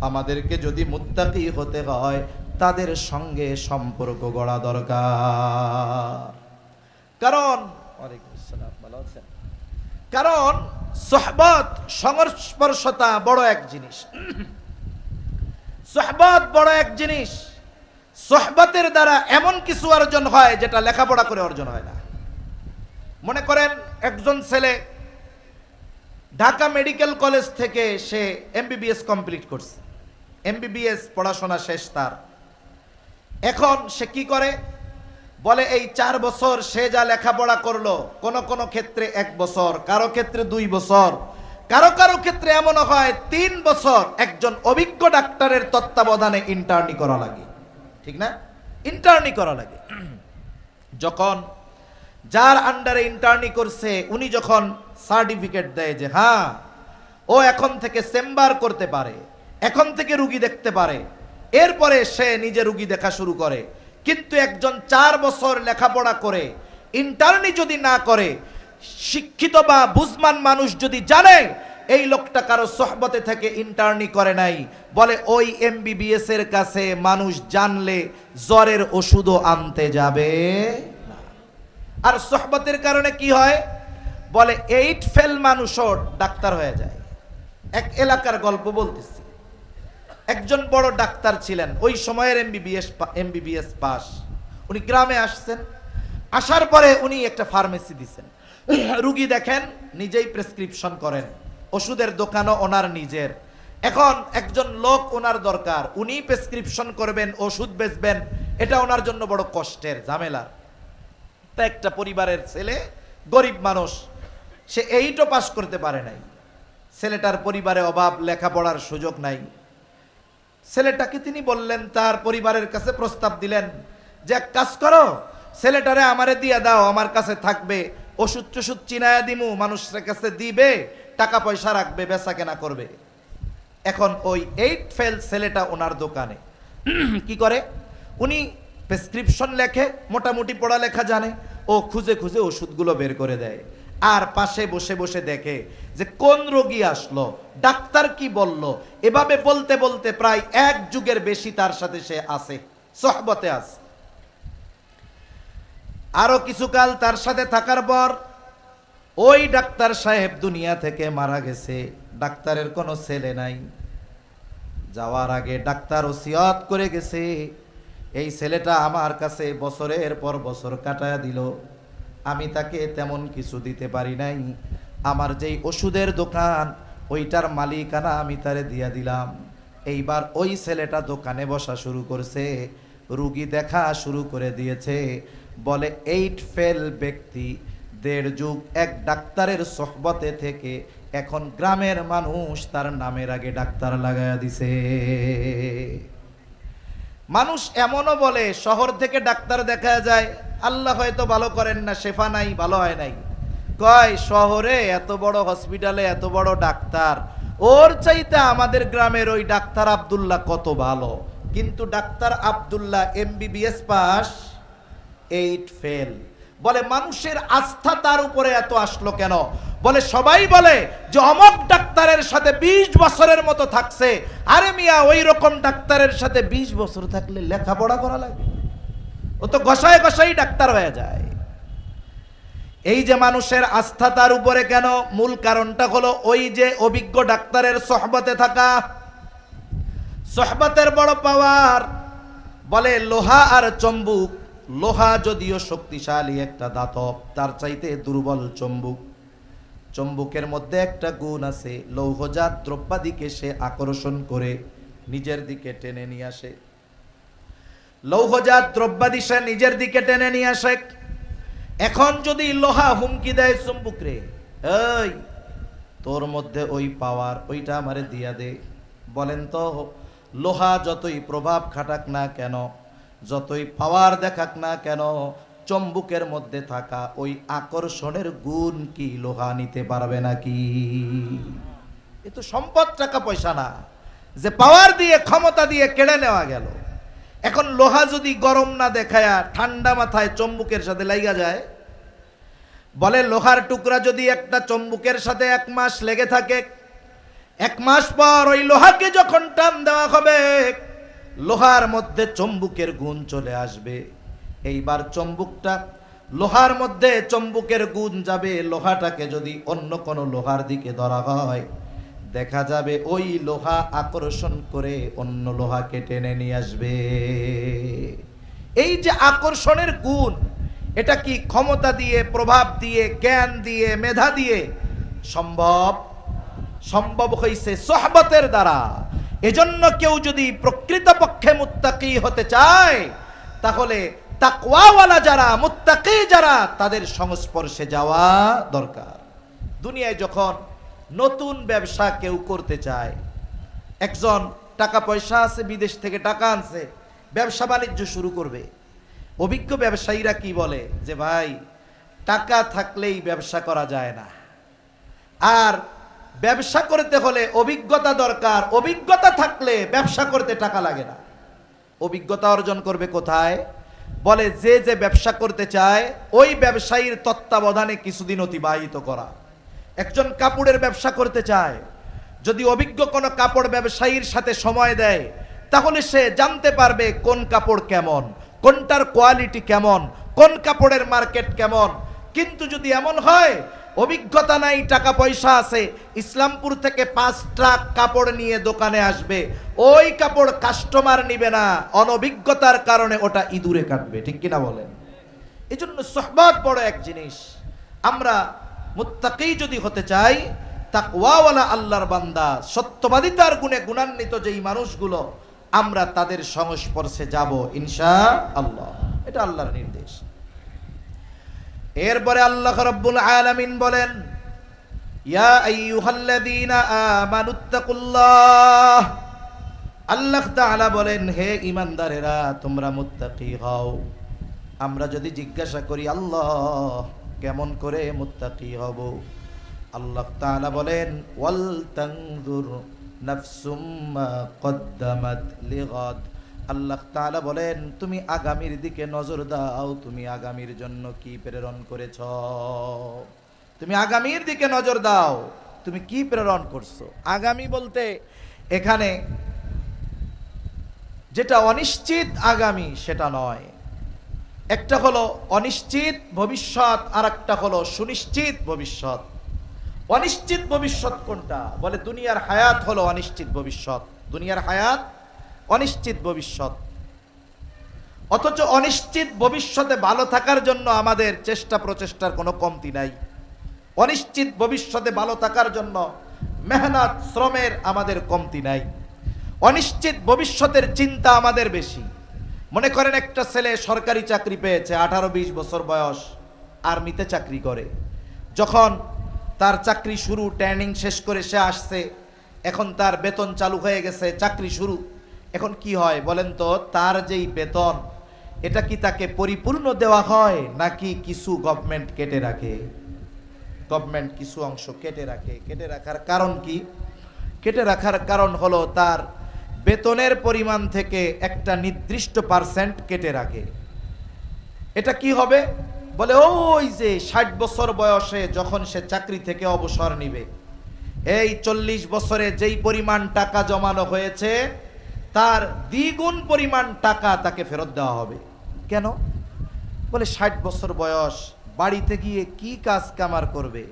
আমাদেরকে যদি মুত্তাকি হতে হয়, তাদের সঙ্গে সম্পর্ক গড়া দরকার। কারণ কারণ সোহবত, সংস্পর্শতা বড় এক জিনিস। সোহবত বড় এক জিনিস। সোহবতের দ্বারা এমন কিছু অর্জন হয় যেটা লেখাপড়া করে অর্জন হয় না। মনে করেন একজন ছেলে ঢাকা মেডিকেল কলেজ থেকে সে এমবিবিএস কমপ্লিট করছে, এমবিবিএস পড়াশোনা শেষ তার। এখন সে কি করে? বলে এই 4 বছর সে যা লেখাপড়া করলো, কোন কোন ক্ষেত্রে 1 বছর, কারো ক্ষেত্রে 2 বছর, কারো কারো ক্ষেত্রে এমনও হয় 3 বছর একজন অভিজ্ঞ ডাক্তারের তত্ত্বাবধানে ইন্টার্নি করা লাগে। ঠিক না? ইন্টার্নি করা লাগে। যখন যার আন্ডারে ইন্টার্নি করছে, উনি যখন সার্টিফিকেট দেয় যে হ্যাঁ ও এখন থেকে চেম্বার করতে পারে, এখন থেকে রুগী দেখতে পারে, এরপরে সে নিজে রুগী দেখা শুরু করে। কিন্তু একজন 4 বছর লেখাপড়া করে ইন্টার্নি যদি না করে, শিক্ষিত বা বুঝমান মানুষ যদি জানে এই লোকটা কারো সোহবতে থেকে ইন্টার্নি করে নাই, বলে ওই এমবিবিএস এর কাছে মানুষ জানলে জ্বরের ওষুধও আনতে যাবে না। আর সোহবতের কারণে কি হয়? বলে 8 ফেল মানুষও ডাক্তার হয়ে যায়। এক এলাকার গল্প বলতেছি। একজন বড় ডাক্তার ছিলেন, ওই সময়ের এমবিবিএস পাস। উনি গ্রামে আসছেন, আসার পরে উনি একটা ফার্মেসি দিছেন, রুগী দেখেন, নিজেই প্রেসক্রিপশন করেন, ওষুধের দোকানও ওনার নিজের। এখন একজন লোক ওনার দরকার, উনি প্রেসক্রিপশন করবেন, ওষুধ বেচবেন, এটা ওনার জন্য বড় কষ্টের, ঝামেলার। তা একটা পরিবারের ছেলে, গরিব মানুষ, সে 8ও পাস করতে পারে নাই। ছেলেটার পরিবারে অভাব, লেখাপড়ার সুযোগ নাই। ছেলেটাকে তিনি বললেন, তার পরিবারের কাছে প্রস্তাব দিলেন যে এক কাজ করো, ছেলেটারে আমারে দিয়ে দাও, আমার কাছে থাকবে, ওষুধ টষুধ চিনায়া দিমু, মানুষের কাছে দিবে, টাকা পয়সা রাখবে, বেচা কেনা করবে। এখন ওই 8 ফেল ছেলেটা ওনার দোকানে কি করে? উনি প্রেসক্রিপশন লেখে, মোটামুটি পড়ালেখা জানে, ও খুঁজে খুঁজে ওষুধগুলো বের করে দেয়। আর পাশে বসে বসে দেখে যে কোন রোগী আসলো, ডাক্তার কি বলল। এভাবে বলতে বলতে প্রায় 1 যুগের বেশি তার সাথে সে আছে, সোহবতে আছে। আরো কিছুকাল তার সাথে থাকার পর ওই ডাক্তার সাহেব দুনিয়া থেকে মারা গেছে। ডাক্তারের কোনো ছেলে নাই। যাওয়ার আগে ডাক্তার ওসিয়ত করে গেছে, এই ছেলেটা আমার কাছে বছরের পর বছর কাটায়া দিল, আমি তাকে তেমন কিছু দিতে পারি নাই। আমার যেই ওষুধের দোকান, ওইটার মালিকানা আমি তারে দিয়া দিলাম। এইবার ওই ছেলেটা দোকানে বসা শুরু করছে, রুগী দেখা শুরু করে দিয়েছে। বলে 8 ফেল ব্যক্তি 1.5 যুগ এক ডাক্তারের সোহবতে থেকে এখন গ্রামের মানুষ তার নামের আগে ডাক্তার লাগায়া দিছে। মানুষ এমনও বলে শহর থেকে ডাক্তার দেখা যায়, আল্লাহ হয়তো ভালো করেন না, শেফা নাই, ভালো হয় নাই। কয় শহরে এত বড় হসপিটালে এত বড় ডাক্তার, ওর চাইতে আমাদের গ্রামের ওই ডাক্তার আব্দুল্লাহ কত ভালো। কিন্তু doctor Abdullah MBBS pass, 8 fail. বলে মানুষের আস্থা তার উপরে এত আসলো কেন? বলে সবাই বলে যে অমক ডাক্তারের সাথে 20 বছরের মতো থাকছে। আরে মিয়া, ওই রকম ডাক্তারের সাথে 20 বছর থাকলে লেখাপড়া করা লাগে? ও তো গসায় গসাই ডাক্তার হয়ে যায়। এই যে মানুষের আস্থা তার উপরে কেন, মূল কারণটা হলো ওই যে অভিজ্ঞ ডাক্তারের সোহবতে থাকা। সোহবতের বড় পাওয়ার। বলে লোহা আর চম্বুক, লোহা যদিও শক্তিশালী একটা ধাতব, তার চাইতে দুর্বল চম্বুক। চম্বুকের মধ্যে একটা গুণ আছে, লৌহজাত দ্রব্যাদিকে সে আকর্ষণ করে নিজের দিকে টেনে নিয়ে আসে। লৌহজাত দ্রব্যাদি সে নিজের দিকে টেনে নিয়ে আসে। এখন যদি লোহা হুমকি দেয় চুম্বুক রে, এই তোর মধ্যে ওই পাওয়ার, ওইটা আমারে দিয়া দে। বলেন তো লোহা যতই প্রভাব খাটাক না কেন, যতই পাওয়ার দেখাক না কেন, চম্বুকের মধ্যে থাকা ওই আকর্ষণের গুণ কি লোহা নিতে পারবে নাকি? এ তো সম্পদ, টাকা পয়সা না, যে পাওয়ার দিয়ে ক্ষমতা দিয়ে কেড়ে নেওয়া গেল। এখন লোহা যদি গরম না দেখায়া ঠান্ডা মাথায় চম্বুকের সাথে লাগা যায়, বলে লোহার টুকরা যদি একটা চম্বুকের সাথে 1 মাস লেগে থাকে, 1 মাস পর ওই লোহাকে যখন টান দেওয়া হবে, লোহার মধ্যে চম্বুকের গুণ চলে আসবে। এইবার চম্বুকটা, লোহার মধ্যে চম্বুকের গুণ যাবে। লোহাটাকে যদি অন্য কোনো লোহার দিকে ধরা হয়, দেখা যাবে ওই লোহা আকর্ষণ করে অন্য লোহাকে টেনে নিয়ে আসবে। এই যে আকর্ষণের গুণ, এটা কি ক্ষমতা দিয়ে, প্রভাব দিয়ে, জ্ঞান দিয়ে, মেধা দিয়ে সম্ভব? সম্ভব হইছে সোহবতের দ্বারা। এজন্য কেউ যদি প্রকৃতপক্ষে মুত্তাকি হতে চায়, তাহলে তাকওয়াওয়ালা যারা, মুত্তাকি যারা, তাদের সংস্পর্শে যাওয়া দরকার। দুনিয়ায় যখন নতুন ব্যবসা কেউ করতে চায়, একজন টাকা পয়সা আছে, বিদেশ থেকে টাকা আনছে, ব্যবসা বাণিজ্য শুরু করবে। অভিজ্ঞ ব্যবসায়ীরা কি বলে যে ভাই, টাকা থাকলেই ব্যবসা করা যায় না, আর ব্যবসা করতে হলে অভিজ্ঞতা দরকার। অভিজ্ঞতা থাকলে ব্যবসা করতে টাকা লাগে না। অভিজ্ঞতা অর্জন করবে কোথায়? বলে যে যে ব্যবসা করতে চায় ওই ব্যবসায়ীর তত্ত্বাবধানে কিছুদিন অতিবাহিত করা। একজন কাপড়ের ব্যবসা করতে চায়, যদি অভিজ্ঞ কোনো কাপড় ব্যবসায়ীর সাথে সময় দেয়, তাহলে সে জানতে পারবে কোন কাপড় কেমন, কোনটার কোয়ালিটি কেমন, কোন কাপড়ের মার্কেট কেমন। কিন্তু যদি এমন হয় অভিজ্ঞতা নাই, টাকা পয়সা আছে, ইসলামপুর থেকে 5 ট্রাক কাপড় নিয়ে দোকানে আসবে, ওই কাপড় কাস্টমার নিবে না, অনভিজ্ঞতার কারণে ওটা ইঁদুরে কাটবে। ঠিক কিনা বলেন? এই জন্য সোহবত বড় এক জিনিস। আমরা মুত্তাকি যদি হতে চাই, তাকওয়াওয়ালা আল্লাহর বান্দা, সত্যবাদিতার গুণে গুণান্বিত যেই মানুষগুলো, আমরা তাদের সংস্পর্শে যাব ইনশাআল্লাহ। এটা আল্লাহর নির্দেশ। এরপরে আল্লাহ রাব্বুল আলামিন বলেন, ইয়া আইয়ুহাল্লাযীনা আমানুত্তাকুল্লাহ। আল্লাহ তাআলা বলেন, হে ঈমানদারেরা, তোমরা মুত্তাকি হও। আমরা যদি জিজ্ঞাসা করি আল্লাহ কেমন করে মুত্তাকি হব, আল্লাহ তাআলা বলেন, ওয়াল তানজুর নাফসুম মা কদ্দামাত লিগাদ। আল্লাহ তাআলা বলেন, তুমি আগামীর দিকে নজর দাও, তুমি আগামীর জন্য কি প্রেরণ করেছ। তুমি আগামীর দিকে নজর দাও, তুমি কি প্রেরণ করছো। আগামী বলতে এখানে যেটা অনিশ্চিত আগামী সেটা নয়। একটা হলো অনিশ্চিত ভবিষ্যৎ, আর একটা হলো সুনিশ্চিত ভবিষ্যৎ। অনিশ্চিত ভবিষ্যৎ কোনটা? বলে দুনিয়ার হায়াত হলো অনিশ্চিত ভবিষ্যৎ। দুনিয়ার হায়াত অনিশ্চিত ভবিষ্যৎ। অথচ অনিশ্চিত ভবিষ্যতে ভালো থাকার জন্য আমাদের চেষ্টা প্রচেষ্টার কোনো কমতি নাই। অনিশ্চিত ভবিষ্যতে ভালো থাকার জন্য মেহনত শ্রমের আমাদের কমতি নাই। অনিশ্চিত ভবিষ্যতের চিন্তা আমাদের বেশি। মনে করেন একটা ছেলে সরকারি চাকরি পেয়েছে, 18-20 বছর বয়স, আর্মিতে চাকরি করে। যখন তার চাকরি শুরু, ট্রেনিং শেষ করে সে আসছে, এখন তার বেতন চালু হয়ে গেছে, চাকরি শুরু। এখন কি হয় বলেন তো? তার যেই বেতন, এটা কি তাকে পরিপূর্ণ দেওয়া হয় নাকি কিছু গভর্নমেন্ট কেটে রাখে? গভর্নমেন্ট কিছু অংশ কেটে রাখে। কেটে রাখার কারণ কি? কেটে রাখার কারণ হলো তার বেতনের পরিমাণ থেকে একটা নির্দিষ্ট পার্সেন্ট কেটে রাখে। এটা কি হবে? বলে ওই যে 60 বছর বয়সে যখন সে চাকরি থেকে অবসর নিবে, এই 40 বছরে যেই পরিমাণ টাকা জমানো হয়েছে তার দ্বিগুণ পরিমাণ টাকা তাকে ফেরত দেওয়া হবে। কেন? বলে 60 বছর বয়স, বাড়িতে গিয়ে কি কাজ কামার করবে?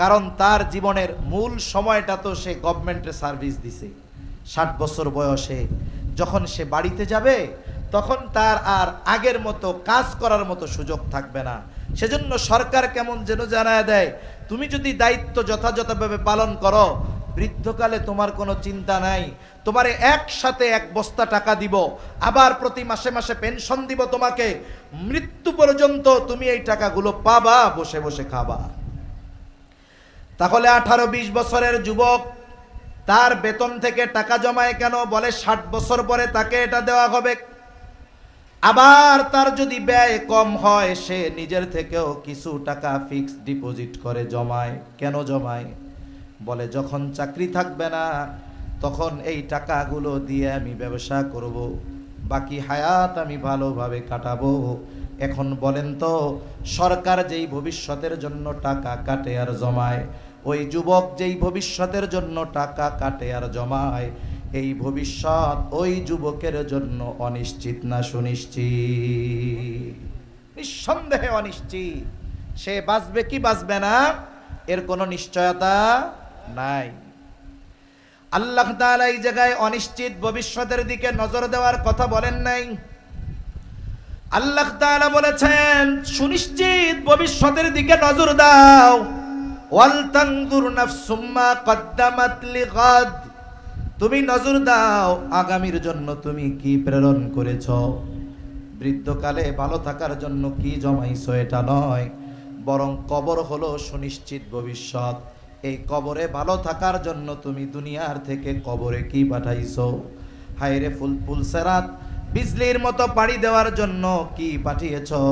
কারণ তার জীবনের মূল সময়টা তো সে গভর্নমেন্টের সার্ভিস দিছে। 60 বছর বয়সে যখন সে বাড়িতে যাবে তখন তার আর আগের মতো কাজ করার মতো সুযোগ থাকবে না। সেজন্য সরকার কেমন যেন জানায় দেয়, তুমি যদি দায়িত্ব যথাযথভাবে পালন করো, বৃদ্ধকালে তোমার কোনো চিন্তা নাই, তোমারে একসাথে 1 বস্তা টাকা দিব, আবার প্রতি মাসে মাসে পেনশন দিব তোমাকে, মৃত্যু পর্যন্ত তুমি এই টাকাগুলো পাবা, বসে বসে খাবা। তাহলে 18-20 বছরের যুবক তার বেতন থেকে টাকা জমায় কেন? বলে 60 বছর পরে তাকে এটা দেওয়া হবে। আবার তার যদি ব্যয় কম হয়, সে নিজের থেকেও কিছু টাকা ফিক্সড ডিপোজিট করে জমায়। কেন জমায়? বলে যখন চাকরি থাকবে না তখন এই টাকাগুলো দিয়ে আমি ব্যবসা করব, বাকি হায়াত আমি ভালোভাবে কাটাবো। এখন বলেন তো, সরকার যেই ভবিষ্যতের জন্য টাকা কাটে আর জমায়, ওই যুবক যেই ভবিষ্যতের জন্য টাকা কাটে আর জমায়, এই ভবিষ্যৎ ওই যুবকের জন্য অনিশ্চিত না সুনিশ্চিত? নিঃসন্দেহে অনিশ্চিত। সে বাঁচবে কি বাঁচবে না এর কোনো নিশ্চয়তা নাই। আল্লাহ তাআলা এই জায়গায় অনিশ্চিত ভবিষ্যতের দিকে নজর দেওয়ার কথা বলেন নাই। আল্লাহ তাআলা বলেছেন সুনিশ্চিত ভবিষ্যতের দিকে নজর দাও। ওয়াল তানজুর নাফসুম মা কদ্দামাত লিগাদ, তুমি নজর দাও আগামীর জন্য তুমি কি প্রেরণ করেছো। বৃদ্ধকালে ভালো থাকার জন্য কি জমাইছো এটা নয়, বরং কবর হলো সুনিশ্চিত ভবিষ্যৎ। এই কবরে ভালো থাকার জন্য তুমি দুনিয়ার থেকে কবরে কি পাঠাইছো? হায়রে ফুলসেরাত বিজলির মতো পাড়ি দেওয়ার জন্য কি পাঠিয়েছো?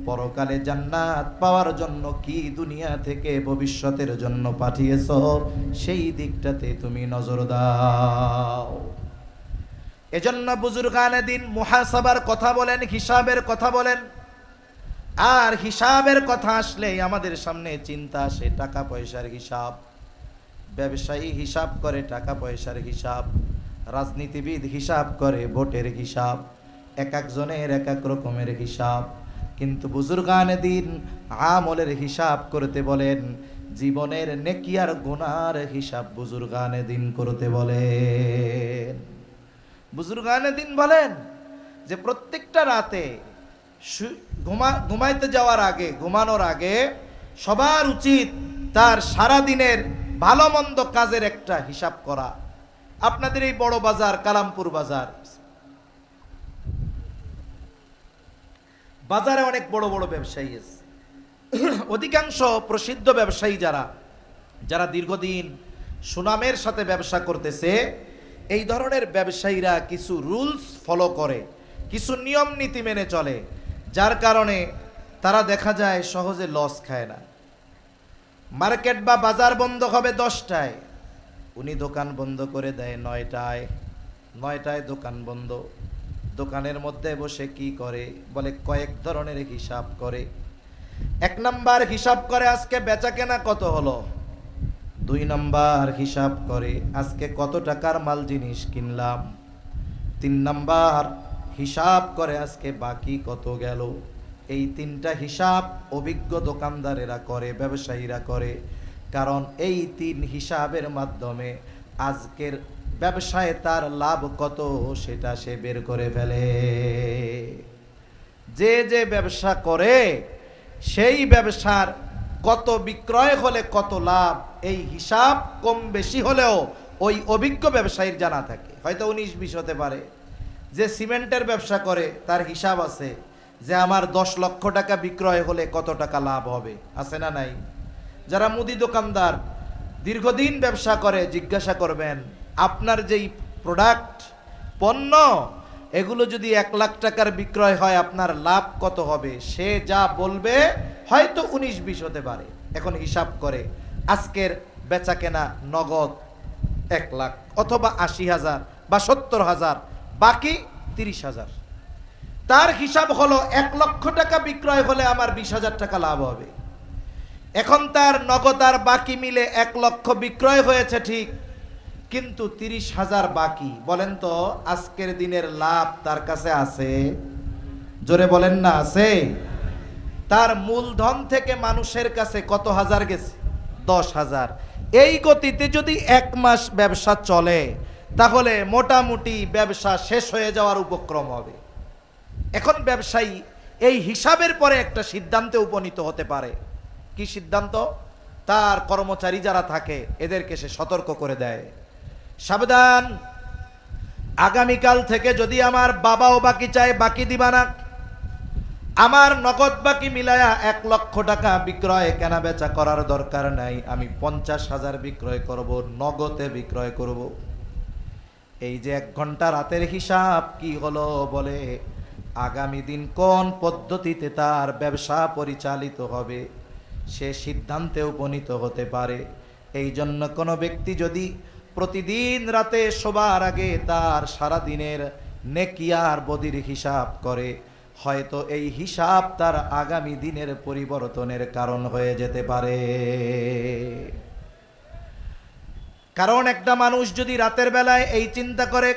পরকালে জান্নাত পাওয়ার জন্য কি দুনিয়া থেকে ভবিষ্যতের জন্য পাঠিয়েছো? সেই দিকটাতে তুমি নজর দাও। এজন্য বুজুর্গানে দিন মুহাসাবার কথা বলেন, হিসাবের কথা বলেন। আর হিসাবের কথা আসলে আমাদের সামনে চিন্তা আসে টাকা পয়সার হিসাব। ব্যবসায়ী হিসাব করে টাকা পয়সার হিসাব, রাজনীতিবিদ হিসাব করে ভোটের হিসাব, এক একজনের এক এক রকমের হিসাব। কিন্তু বুজুর্গানে দিন আমলের হিসাব করতে বলেন, জীবনের নেকি আর গুনার হিসাব বুজুর্গানে দিন করতে বলেন। বুজুর্গানে দিন বলেন যে প্রত্যেকটা রাতে ঘুমাইতে যাওয়ার আগে, ঘুমানোর আগে সবার উচিত তার সারা দিনের ভালো মন্দ কাজের একটা হিসাব করা। আপনাদের এই বড় বাজার, কালামপুর বাজার, বাজারে অনেক বড় বড় ব্যবসায়ী আছে। অধিকাংশ প্রসিদ্ধ ব্যবসায়ী যারা দীর্ঘদিন সুনামের সাথে ব্যবসা করতেছে, এই ধরনের ব্যবসায়ীরা কিছু রুলস ফলো করে, কিছু নিয়ম নীতি মেনে চলে, যার কারণে তারা দেখা যায় সহজে লস খায় না। মার্কেট বা বাজার বন্ধ হবে 10টায়, উনি দোকান বন্ধ করে দেয় 9টায় দোকান বন্ধ। দোকানের মধ্যে বসে কি করে? বলে কয়েক ধরনের হিসাব করে। 1 নাম্বার হিসাব করে আজকে বেচা কেনা কত হলো। 2 নাম্বার হিসাব করে আজকে কত টাকার মাল জিনিস কিনলাম। 3 নাম্বার হিসাব করে আজকে বাকি কত গেল। এই 3টা হিসাব অভিজ্ঞ দোকানদারেরা করে, ব্যবসায়ীরা করে। কারণ এই 3 হিসাবের মাধ্যমে আজকের ব্যবসায় তার লাভ কত সেটা সে বের করে ফেলে। যে ব্যবসা করে সেই ব্যবসার কত বিক্রয় হলে কত লাভ, এই হিসাব কম বেশি হলেও ওই অভিজ্ঞ ব্যবসায়ীর জানা থাকে। হয়তো 19-20 হতে পারে, যে সিমেন্টের ব্যবসা করে তার হিসাব আছে যে আমার 10 লক্ষ টাকা বিক্রয় হলে কত টাকা লাভ হবে, আছে না নাই? যারা মুদি দোকানদার দীর্ঘদিন ব্যবসা করে জিজ্ঞাসা করবেন আপনার যেই প্রোডাক্ট পণ্য এগুলো যদি 1 লাখ টাকার বিক্রয় হয় আপনার লাভ কত হবে, সে যা বলবে হয়তো 19-20 হতে পারে। এখন হিসাব করে আজকের বেচা কেনা নগদ 1 লাখ অথবা 80,000 বা 70,000, বাকি 30,000। তার হিসাব হলো 1 লক্ষ টাকা বিক্রয় হলে আমার 20,000 টাকা লাভ হবে। এখন তার নগদ আর বাকি মিলে 1 লক্ষ বিক্রয় হয়েছে ঠিক, কিন্তু 30,000 বাকি। বলেন তো আজকের দিনের লাভ তার কাছে আছে? জোরে বলেন না, আছে? তার মূলধন থেকে মানুষের কাছে কত হাজার গেছে? 10,000। এই গতিতে যদি 1 মাস ব্যবসা চলে তাহলে মোটামুটি ব্যবসা শেষ হয়ে যাওয়ার উপক্রম হবে। এখন ব্যবসায়ী এই হিসাবের পরে একটা সিদ্ধান্তে উপনীত হতে পারে। কি সিদ্ধান্ত? তার কর্মচারী যারা থাকে এদেরকে সে সতর্ক করে দেয়, সাবধান, আগামীকাল থেকে যদি আমার বাবাও বাকি চায় বাকি দিবা না, আমার নগদ বাকি মিলায়া 1 লক্ষ টাকা বিক্রয় কেনা বেচা করার দরকার নাই, আমি 50,000 বিক্রয় করব, নগদে বিক্রয় করব। এই যে 1 ঘন্টা রাতের হিসাব কি হলো, বলে আগামী দিন কোন পদ্ধতিতে তার ব্যবসা পরিচালিত হবে সে সিদ্ধান্তে উপনীত হতে পারে। এই জন্য কোনো ব্যক্তি যদি প্রতিদিন রাতে শোবার আগে তার সারা দিনের নেকি আর বদির হিসাব করে, হয়তো এই হিসাব তার আগামী দিনের পরিবর্তনের কারণ হয়ে যেতে পারে। কারণ একটা মানুষ যদি রাতের বেলায় এই চিন্তা করে,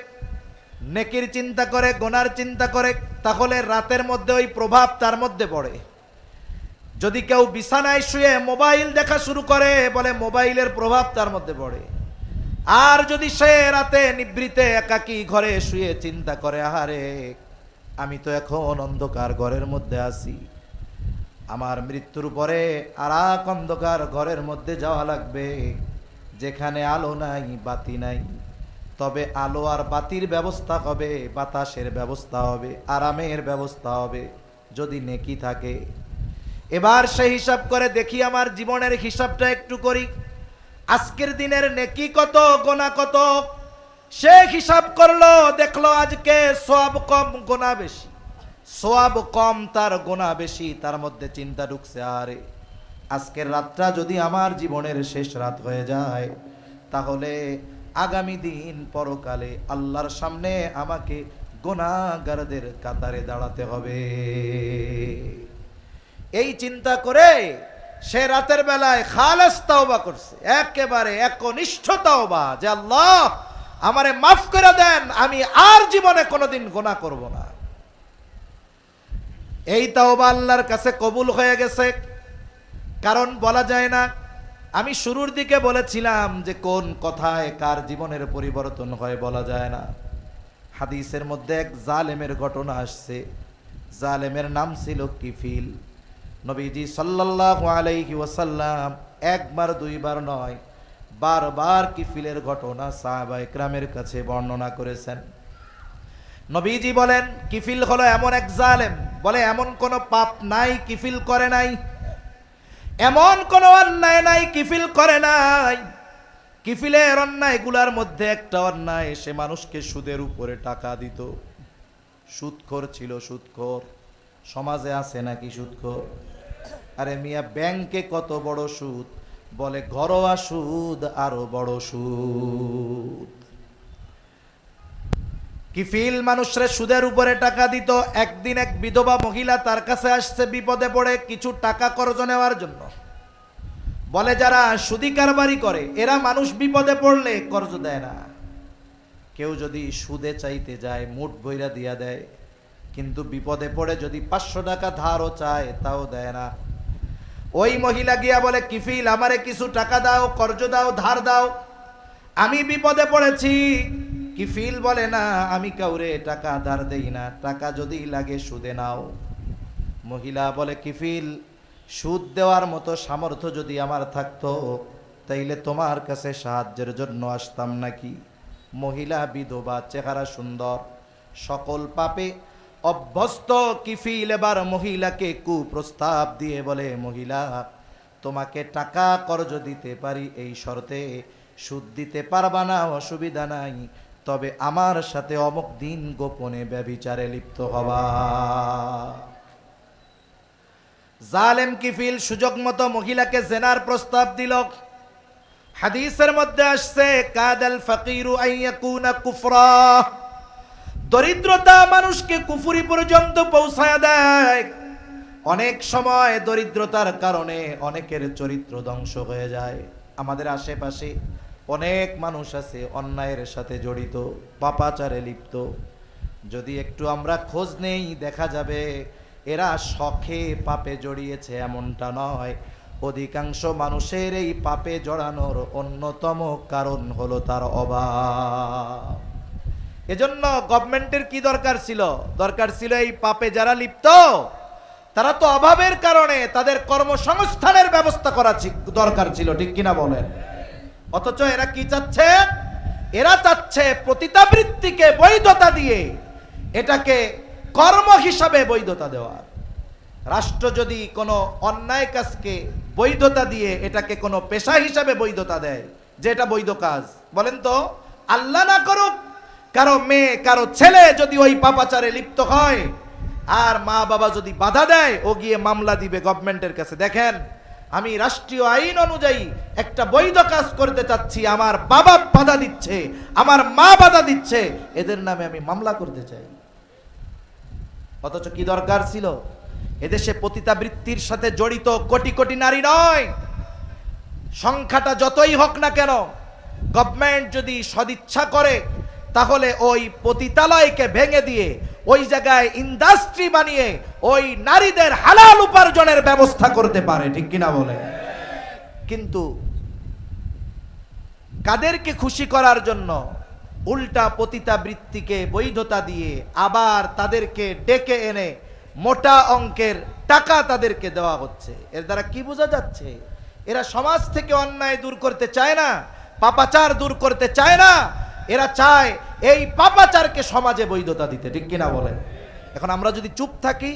নেকির চিন্তা করে, গোনার চিন্তা করে, তাহলে রাতের মধ্যে ওই প্রভাব তার মধ্যে পড়ে। যদি কেউ বিছানায় শুয়ে মোবাইল দেখা শুরু করে, বলে মোবাইলের প্রভাব তার মধ্যে পড়ে। আর যদি সে রাতে নিভৃতে একাকী ঘরে শুয়ে চিন্তা করে, আহারে আমি তো এখন অন্ধকার ঘরের মধ্যে আছি, আমার মৃত্যুর পরে আর এক অন্ধকার ঘরের মধ্যে যাওয়া লাগবে যেখানে আলো নাই বাতি নাই, তবে আলো আর বাতির ব্যবস্থা হবে, বাতাসের ব্যবস্থা হবে, আরামের ব্যবস্থা হবে যদি নেকি থাকে। এবার সে হিসাব করে, দেখি আমার জীবনের হিসাবটা একটু করি, আজকের দিনের নেকি কত, গোনা কত। সে হিসাব করলো, দেখলো আজকে সওয়াব কম গোনা বেশি, সওয়াব কম তার গোনা বেশি। তার মধ্যে চিন্তা ঢুকছে, আরে আজকের রাতটা যদি আমার জীবনের শেষ রাত হয়ে যায় তাহলে আগামী দিন পরকালে আল্লাহর সামনে আমাকে গুনাহগারদের কাতারে দাঁড়াতে হবে। এই চিন্তা করে সে রাতের বেলায় খালেস তাওবা করছে, একেবারে একনিষ্ঠ তাওবা, যে আল্লাহ আমারে মাফ করে দেন, আমি আর জীবনে কোনোদিন গুনাহ করব না। এই তাওবা আল্লাহর কাছে কবুল হয়ে গেছে। কারণ বলা যায় না, আমি শুরুর দিকে বলেছিলাম যে কোন কথায় কার জীবনের পরিবর্তন হয় বলা যায় না। হাদিসের মধ্যে এক জালেমের ঘটনা আসছে। জালেমের নাম ছিল কিফিল। নবীজি সাল্লাল্লাহু আলাইহি ওয়াসাল্লাম একবার দুইবার নয়, বারবার কিফিলের ঘটনা সাহাবায়ে কেরামের কাছে বর্ণনা করেছেন। নবীজি বলেন কিফিল হলো এমন এক জালেম, বলে এমন কোন পাপ নাই কিফিল করে নাই, এমন কোন অন্যায় নাই কিফিল করে নাই। কিফিলের অন্যায়গুলোর মধ্যে একটা অন্যায়, সে মানুষকে সুদের উপরে টাকা দিত। সুদখোর ছিল, সুদখোর। সমাজে আছে নাকি সুদখোর? আরে মিয়া, ব্যাংকে কত বড় সুদ, বলে ঘরোয়া সুদ আরো বড় সুদ। কিফিল মানুষরে সুদের উপরে টাকা দিত। একদিন এক বিধবা মহিলা তার কাছে আসছে বিপদে পড়ে কিছু টাকা কর্জ নেওয়ার জন্য। বলে যারা সুদি কারবারি করে এরা মানুষ বিপদে পড়লে কর্জ দেয় না। কেউ যদি সুদে চাইতে যায় মুঠ ভইরা দিয়া দেয়, কিন্তু বিপদে পড়ে যদি 500 টাকা ধারও চায় তাও দেয় না। ওই মহিলা গিয়া বলে, কিফিল আমারে কিছু টাকা দাও, কর্জ দাও, ধার দাও, আমি বিপদে পড়েছি। কিফিল বলে, না আমি কাউরে টাকা ধার দেই না, টাকা যদি লাগে সুদে নাও। মহিলা বলে, কিফিল সুদ দেওয়ার মতো সামর্থ্য যদি আমার থাকতো তাইলে তোমার কাছে সাহায্যের জন্য আসতাম নাকি। মহিলা বিধবা, চেহারা সুন্দর, সকল পাপে অভ্যস্ত কিফিল এবার মহিলাকে কুপ্রস্তাব দিয়ে বলে, মহিলা, তোমাকে টাকা কর্জ দিতে পারি এই শর্তে, সুদ দিতে পারবা না অসুবিধা নাই, তবে আমার সাথে অমুক দিন গোপনে ব্যভিচারে লিপ্ত হবা। জালেম কিফিল সুযোগ মতো মহিলাকে জেনার প্রস্তাব দিল। হাদিসের মধ্যে আসছে, কাদাল ফাকিরু আইয়াকুনা কুফরা, দরিদ্রতা মানুষকে কুফরি পর্যন্ত পৌঁছায় দেয়। অনেক সময় দরিদ্রতার কারণে অনেকের চরিত্র ধ্বংস হয়ে যায়। আমাদের আশেপাশে অনেক মানুষ আছে অন্যায়ের সাথে জড়িত, পাপাচারে লিপ্ত। যদি একটু আমরা খোঁজ নেই, দেখা যাবে এরা শখে পাপে জড়িয়েছে এমনটা নয়। অধিকাংশ মানুষের এই পাপে জড়ানোর অন্যতম কারণ হলো তার অভাব। এজন্য গভর্নমেন্টের কি দরকার ছিল? দরকার ছিল এই পাপে যারা লিপ্ত, তারা তো অভাবের কারণে তাদের কর্মসংস্থানের ব্যবস্থা করা দরকার ছিল, ঠিক কিনা বলেন? অথচ এরা কি চাচ্ছে? এরা চাচ্ছে পতিতাবৃত্তিকে বৈধতা দিয়ে এটাকে কর্ম হিসাবে বৈধতা দেওয়ার। রাষ্ট্র যদি কোনো অন্যায় কাজকে বৈধতা দিয়ে এটাকে কোনো পেশা হিসাবে বৈধতা দেয় যে এটা বৈধ কাজ, বলেন তো, আল্লাহ না করুক, কারো মেয়ে কারো ছেলে যদি ওই পাপাচারে লিপ্ত হয় আর মা বাবা যদি বাধা দেয়, ও গিয়ে মামলা দিবে গভর্নমেন্টের কাছে, দেখেন আমি রাষ্ট্রীয় আইন অনুযায়ী একটা বৈধ কাজ করতে চাচ্ছি, আমার বাবা বাধা দিচ্ছে, আমার মা বাধা দিচ্ছে, এদের নামে আমি মামলা করতে চাই। অথচ কি দরকার ছিল? এদেশে পতিতাবৃত্তির সাথে জড়িত কোটি কোটি নারী নয়, সংখ্যাটা যতই হোক না কেন, গভর্নমেন্ট যদি সদিচ্ছা করে তাহলে ওই পতিতালয়কে ভেঙে দিয়ে ওই জায়গায় ইন্ডাস্ট্রি বানিয়ে ওই নারীদের হালাল উপার্জনের ব্যবস্থা করতে পারে, ঠিক কিনা বলে? কিন্তু কাদেরকে খুশি করার জন্য উল্টা পতিতাবৃত্তিকে বৈধতা দিয়ে আবার তাদেরকে ডেকে এনে মোটা অঙ্কের টাকা তাদেরকে দেওয়া হচ্ছে। এর দ্বারা কি বোঝা যাচ্ছে? এরা সমাজ থেকে অন্যায় দূর করতে চায় না, পাপাচার দূর করতে চায় না, এরা চায় এই পাপাচারকে সমাজে বৈধতা দিতে, ঠিক কিনা বলে? এখন আমরা যদি চুপ থাকি,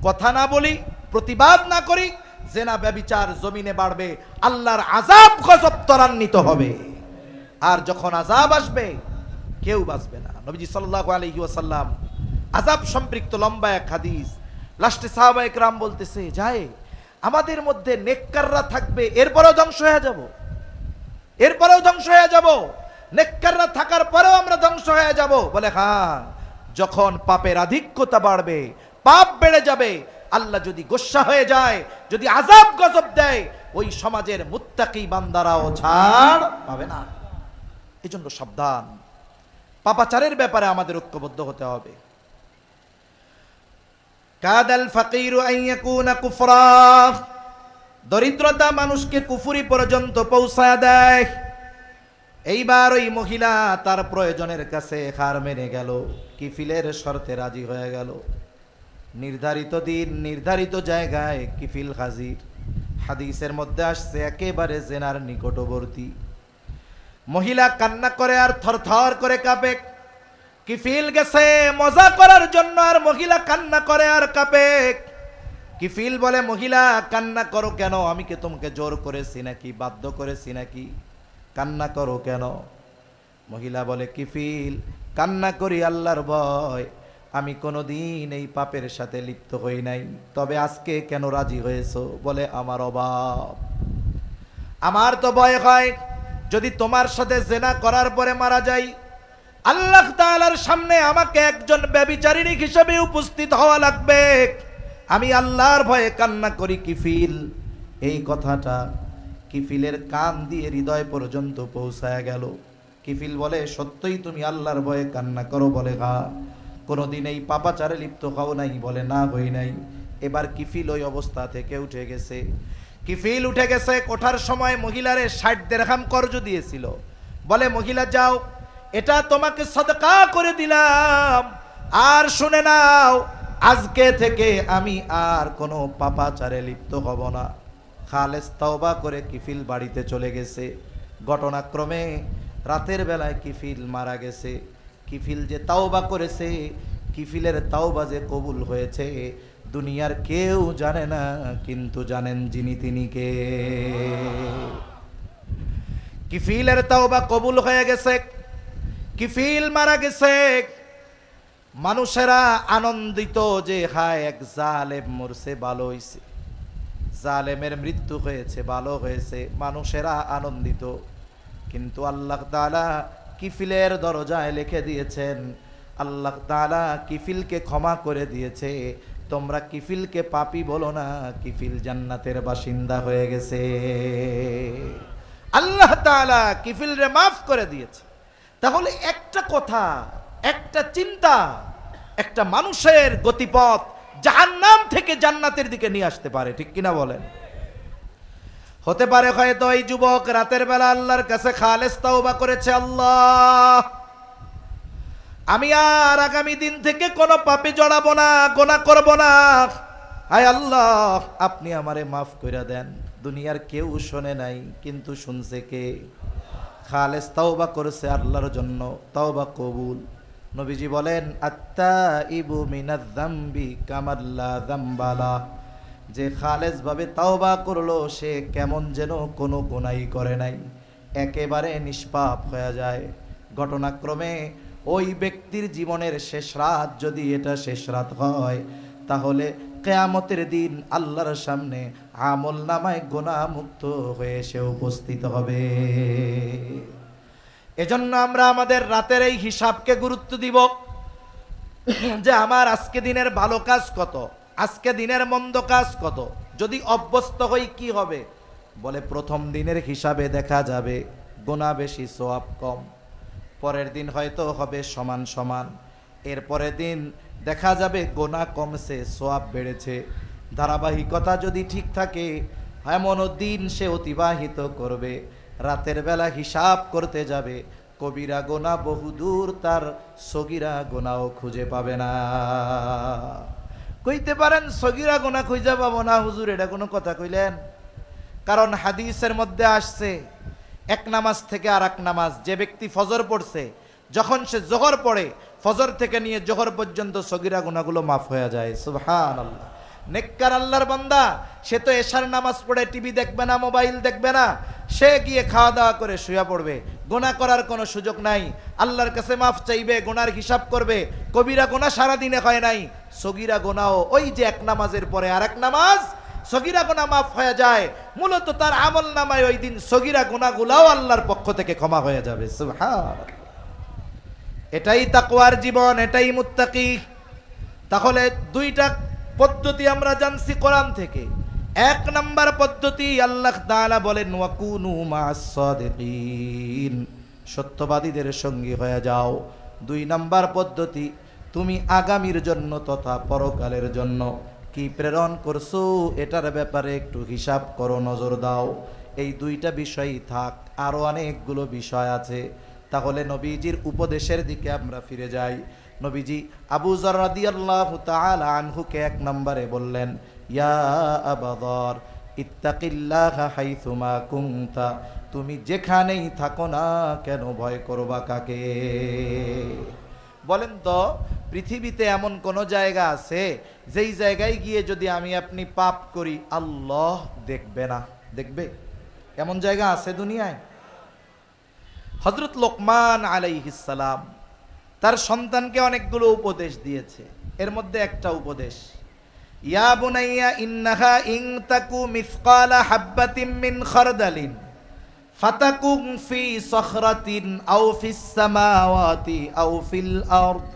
কথা না বলি, প্রতিবাদ না করি, জেনা ব্যভিচার জমিনে বাড়বে, আল্লাহর আযাব গজব ত্বরান্বিত হবে। আর যখন আযাব আসবে কেউ বাঁচবে না। নবীজি সাল্লাল্লাহু আলাইহি ওয়াসাল্লাম আযাব সম্পৃক্ত লম্বা এক হাদিস, লাস্টে সাহাবায়ে কেরাম বলতেছে, যায় আমাদের মধ্যে নেককাররা থাকবে, এরপরেও ধ্বংস হয়ে যাব, এরপরেও ধ্বংস হয়ে যাব, নেককাররা থাকার পরেও আমরা ধ্বংস হয়ে যাব। বলে হ্যাঁ, যখন পাপের আধিক্যতা বাড়বে, পাপ বেড়ে যাবে, আল্লাহ যদি গোস্বা হয়ে যায়, যদি আযাব গজব দেয়, ওই সমাজের মুত্তাকি বান্দারাও ছাড় পাবে না। এজন্য সাবধান, পাপাচারের ব্যাপারে আমাদের ঐক্যবদ্ধ হতে হবে। কাদাল ফাকিরু আন ইয়াকুনা কুফরা, দরিদ্রতা মানুষকে কুফরি পর্যন্ত পৌঁছায় দেয়। এইবার ওই মহিলা তার প্রয়োজনের কাছে হার মেনে গেল, কিফিলের শর্তে রাজি হয়ে গেল। নির্ধারিত দিন নির্ধারিত জায়গায় কিফিল হাজির। হাদিসের মধ্যে আসছে একেবারে জেনার নিকটবর্তী। মহিলা কান্না করে আর থরথর করে কাঁপে। কিফিল গেছে মজা করার জন্য, আর মহিলা কান্না করে আর কাঁপে। কিফিল বলে, মহিলা কান্না করো কেন? আমি কি তোমাকে জোর করেছি নাকি, বাধ্য করেছি নাকি? কান্না করো কেন? মহিলা বলে, কিফিল, কান্না করি আল্লাহর ভয়, আমি কোনোদিন এই পাপের সাথে লিপ্ত হই নাই, তবে আজকে কেন রাজি হয়েছো? বলে, আমার অভাব, আমার তো ভয় হয় যদি তোমার সাথে জেনা করার পরে মারা যাই, আল্লাহ তাআলার সামনে আমাকে একজন ব্যভিচারিণী হিসেবে উপস্থিত হওয়া লাগবে, আমি আল্লাহর ভয়ে কান্না করি। কিফিল এই কথাটা কিফিলের কান দিয়ে হৃদয় পর্যন্ত পৌঁছায়া গেল। কিফিল বলে, সত্যই তুমি আল্লাহর ভয়ে কান্না করো? বলে, হ্যাঁ। কোনোদিন এই পাপাচারে লিপ্ত হও নাই? বলে, না, হই নাই। এবার কিফিল ওই অবস্থা থেকে উঠে গেছে। কিফিল উঠে গেছে, ওঠার সময় মহিলারে 60 দিরহাম কর্জ দিয়েছিল। বলে, মহিলা যাও, এটা তোমাকে সাদকা করে দিলাম, আর শুনে নাও, আজকে থেকে আমি আর কোনো পাপাচারে লিপ্ত হব না। খালেস তওবা করে কিফিল বাড়িতে চলে গেছে। ঘটনাক্রমে রাতের বেলায় কিফিল মারা গেছে। কিফিল যে তওবা করেছে কিফিলের তাওবা যে কবুল হয়েছে দুনিয়ার কেউ জানে না, কিন্তু জানেন যিনি তিনি কে। কিফিলের তাওবা কবুল হয়ে গেছে, কিফিল মারা গেছে। মানুষেরা আনন্দিত যে হায় এক জালেম মরছে, ভালো হয়েছে, জালেমের মৃত্যু হয়েছে, ভালো হয়েছে, মানুষেরা আনন্দিত। কিন্তু আল্লাহ তাআলা কিফিলের দরজায় লিখে দিয়েছেন, আল্লাহ তাআলা কিফিলকে ক্ষমা করে দিয়েছে। তোমরা কিফিলকে পাপী বলো না, কিফিল জান্নাতের বাসিন্দা হয়ে গেছে। আল্লাহ তাআলা কিফিলরে মাফ করে দিয়েছে। তাহলে একটা কথা, একটা চিন্তা একটা মানুষের গতিপথ জাহান্নাম থেকে জান্নাতের দিকে নিয়ে আসতে পারে, ঠিক কিনা বলেন? হতে পারে হয়তো এই যুবক রাতের বেলা আল্লাহর কাছে খালেস তাওবা করেছে, আল্লাহ আমি আর আগামী দিন থেকে কোনো পাপে জড়াবো না, গোনাহ করব না, আয় আল্লাহ আপনি আমারে মাফ করে দেন। দুনিয়ার কেউ শোনে নাই, কিন্তু শুনছে কে? খালেস তাওবা করেছে আল্লাহর জন্য, তাওবা কবুল। নবীজি বলেন আত্তাইবু মিনাজ যামবি কামাল্লা যামবালা, যে খালেস ভাবে তাওবা করলো সে কেমন যেন কোনো গুনাহ করে নাই, একেবারে নিষ্পাপ হয়ে যায়। ঘটনাক্রমে ওই ব্যক্তির জীবনের শেষ রাত যদি এটা শেষ রাত হয়, তাহলে কিয়ামতের দিন আল্লাহর সামনে আমল নামায় গুনাহ মুক্ত হয়ে সে উপস্থিত হবে। এজন্য আমরা আমাদের রাতের এই হিসাবকে গুরুত্ব দিব, যে আমার আজকে দিনের ভালো কাজ কত, আজকে দিনের মন্দ কাজ কত। যদি অভ্যস্ত হই কি হবে? বলে প্রথম দিনের হিসাবে দেখা যাবে গুনাহ বেশি সওয়াব কম, পরের দিন হয়তো হবে সমান সমান, এর পরের দিন দেখা যাবে গুনাহ কমছে সওয়াব বেড়েছে। ধারাবাহিকতা যদি ঠিক থাকে এমন দিন সে অতিবাহিত করবে, রাতের বেলা হিসাব করতে যাবে, কবিরা গোনা বহুদূর, তার সগীরা গোনাও খুঁজে পাবে না। কইতে পারেন সগীরা গোনা খুঁজে পাবো না হুজুর, এটা কোনো কথা কইলেন? কারণ হাদিসের মধ্যে আসছে এক নামাজ থেকে আর এক নামাজ, যে ব্যক্তি ফজর পড়ছে যখন সে জোহর পড়ে, ফজর থেকে নিয়ে জোহর পর্যন্ত সগীরা গুনাহগুলো মাফ হয়ে যায়। সুবহানাল্লাহ। নেককার আল্লাহর বান্দা সে তো এশার নামাজ পড়ে টিভি দেখবে না, মোবাইল দেখবে না, সে গিয়ে খাওয়া দাওয়া করে শুয়ে পড়বে, গুনাহ করার কোনো সুযোগ নাই। আল্লাহর কাছে মাফ চাইবে, গুনার হিসাব করবে। কবিরা গুনাহ সারা দিনে হয় নাই, সগীরা গুনাহও ওই যে এক নামাজের পরে আর এক নামাজ, সগীরা গুনাহ মাফ হয়ে যায়। মূলত তার আমল নামায় ওই দিন সগীরা গুনাহগুলোও আল্লাহর পক্ষ থেকে ক্ষমা হয়ে যাবে। সুবহানাল্লাহ। এটাই তাকওয়ার জীবন, এটাই মুত্তাকি। তাহলে দুইটা পদ্ধতি আমরা জানছি কোরআন থেকে। এক নাম্বার পদ্ধতি আল্লাহ তাআলা বলেন ওয়াকুনু মা'আস সাদিকিন, সত্যবাদীদের সঙ্গী হয়ে যাও। দুই নাম্বার পদ্ধতি, তুমি আগামীর জন্য তথা পরকালের জন্য কি প্রেরণ করছো এটার ব্যাপারে একটু হিসাব করো, নজর দাও। এই দুইটা বিষয়ই থাক, আরো অনেকগুলো বিষয় আছে। তাহলে নবীজির উপদেশের দিকে আমরা ফিরে যাই। নবীজি আবু যর রাদিয়াল্লাহু তাআলা আনহুকে এক নম্বরে বললেন, ইয়া আবু যর ইত্তাকিল্লাহা হাইসুমা কুনতা, তুমি যেখানেই থাকো না কেন ভয় করবা কাকে? বলেন তো পৃথিবীতে এমন কোন জায়গা আছে যেই জায়গায় গিয়ে যদি আমি আপনি পাপ করি আল্লাহ দেখবে না? দেখবে? এমন জায়গা আছে দুনিয়ায়? হযরত লোকমান আলাইহিস সালাম তার সন্তানকে অনেকগুলো উপদেশ দিয়েছে, এর মধ্যে একটা উপদেশ, ইয়া বুনাইয়া ইন্নাহা ইন তাকু মিসকালা হাববাতিন মিন খারদালিন ফাতাকুন ফি সখরাতিন আও ফিস সামাওয়াতি আও ফিল আরদ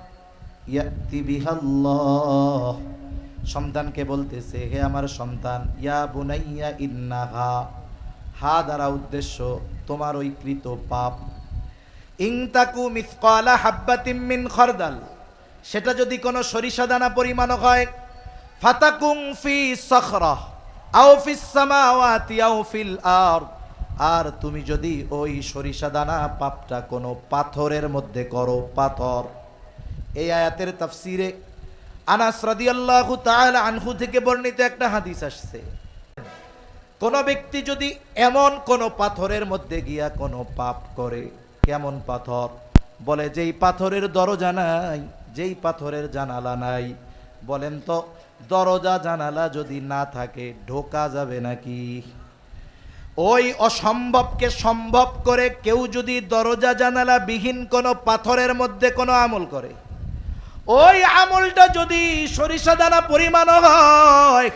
ইয়াতি বিহাল্লাহ। সন্তানকে বলতেছে, হে আমার সন্তান, ইয়া বুনাইয়া ইন্নাহা, হা দ্বারা উদ্দেশ্য তোমার ওই কৃত পাপ, ইন তাকু মিসকালা হাববাতিন মিন খারদাল, সেটা যদি কোনো সরিষা দানা পরিমাণ হয়, ফাতাকুন ফি সখরা আও ফিস সামাওয়াতি আও ফিল আরদ, আর তুমি যদি ওই সরিষা দানা পাপটা কোনো পাথরের মধ্যে করো, পাথর। এই আয়াতের তাফসিরে আনাস রাদিয়াল্লাহু তাআলা আনহু থেকে বর্ণিত একটা হাদিস আসছে, কোন ব্যক্তি যদি এমন কোন পাথরের মধ্যে গিয়া কোনো পাপ করে, কেমন পাথর? বলে যেই পাথরের দরজা নাই, যেই পাথরের জানালা নাই। বলেন তো দরজা জানালা যদি না থাকে ঢোকা যাবে নাকি? ওই অসম্ভবকে সম্ভব করে কেউ যদি দরজা জানালা বিহীন কোনো পাথরের মধ্যে কোনো আমল করে, ওই আমলটা যদি সরিষা দানা পরিমাণ হয়,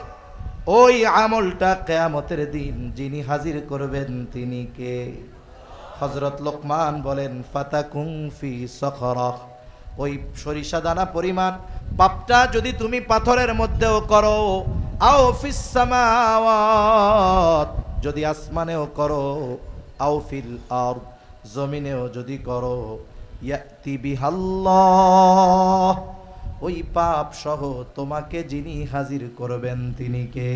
ওই আমলটা কিয়ামতের দিন যিনি হাজির করবেন তিনি কে? হযরত লোকমান বলেন ফাতাকুম ফি সখরাহ, ওই সরিষা দানা পরিমাণ পাপটা যদি তুমি পাথরের মধ্যেও করো, আও ফিস সামাওয়াত, যদি আসমানেও করো, আও ফিল আরদ, জমিনেও যদি করো, ইয়াতি বিহাল্লাহ, ওই পাপ সহ তোমাকে যিনি হাজির করবেন তিনি কে?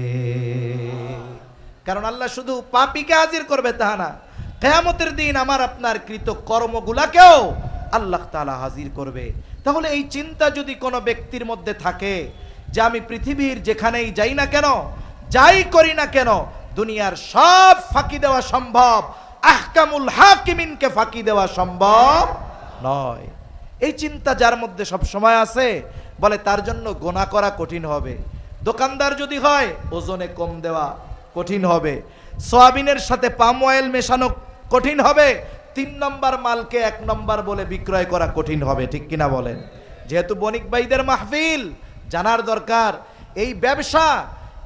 কারণ আল্লাহ শুধু পাপীকে হাজির করবে তা না, কিয়ামতের দিন আমার আপনার কৃত কর্মগুলাকেও আল্লাহ তাআলা হাজির করবে। তাহলে এই চিন্তা যদি কোনো ব্যক্তির মধ্যে থাকে যে আমি পৃথিবীর যেখানেই যাই না কেন, যাই করি না কেন, দুনিয়ার সব ফাঁকি দেওয়া সম্ভব, আহকামুল হাকিমিনকে ফাঁকি দেওয়া সম্ভব নয়, এই চিন্তা যার মধ্যে সব সময় আছে, বলে তার জন্য গোনা করা কঠিন হবে। দোকানদার যদি হয় ওজনে কম দেওয়া কঠিন হবে, সয়াবিনের সাথে পাম অয়েল মেশানো কঠিন হবে, 3 নম্বর মালকে 1 নম্বর বলে বিক্রয় করা কঠিন হবে, ঠিক কিনা বলেন? যেহেতু বণিক ভাইদের মাহফিল, জানার দরকার এই ব্যবসা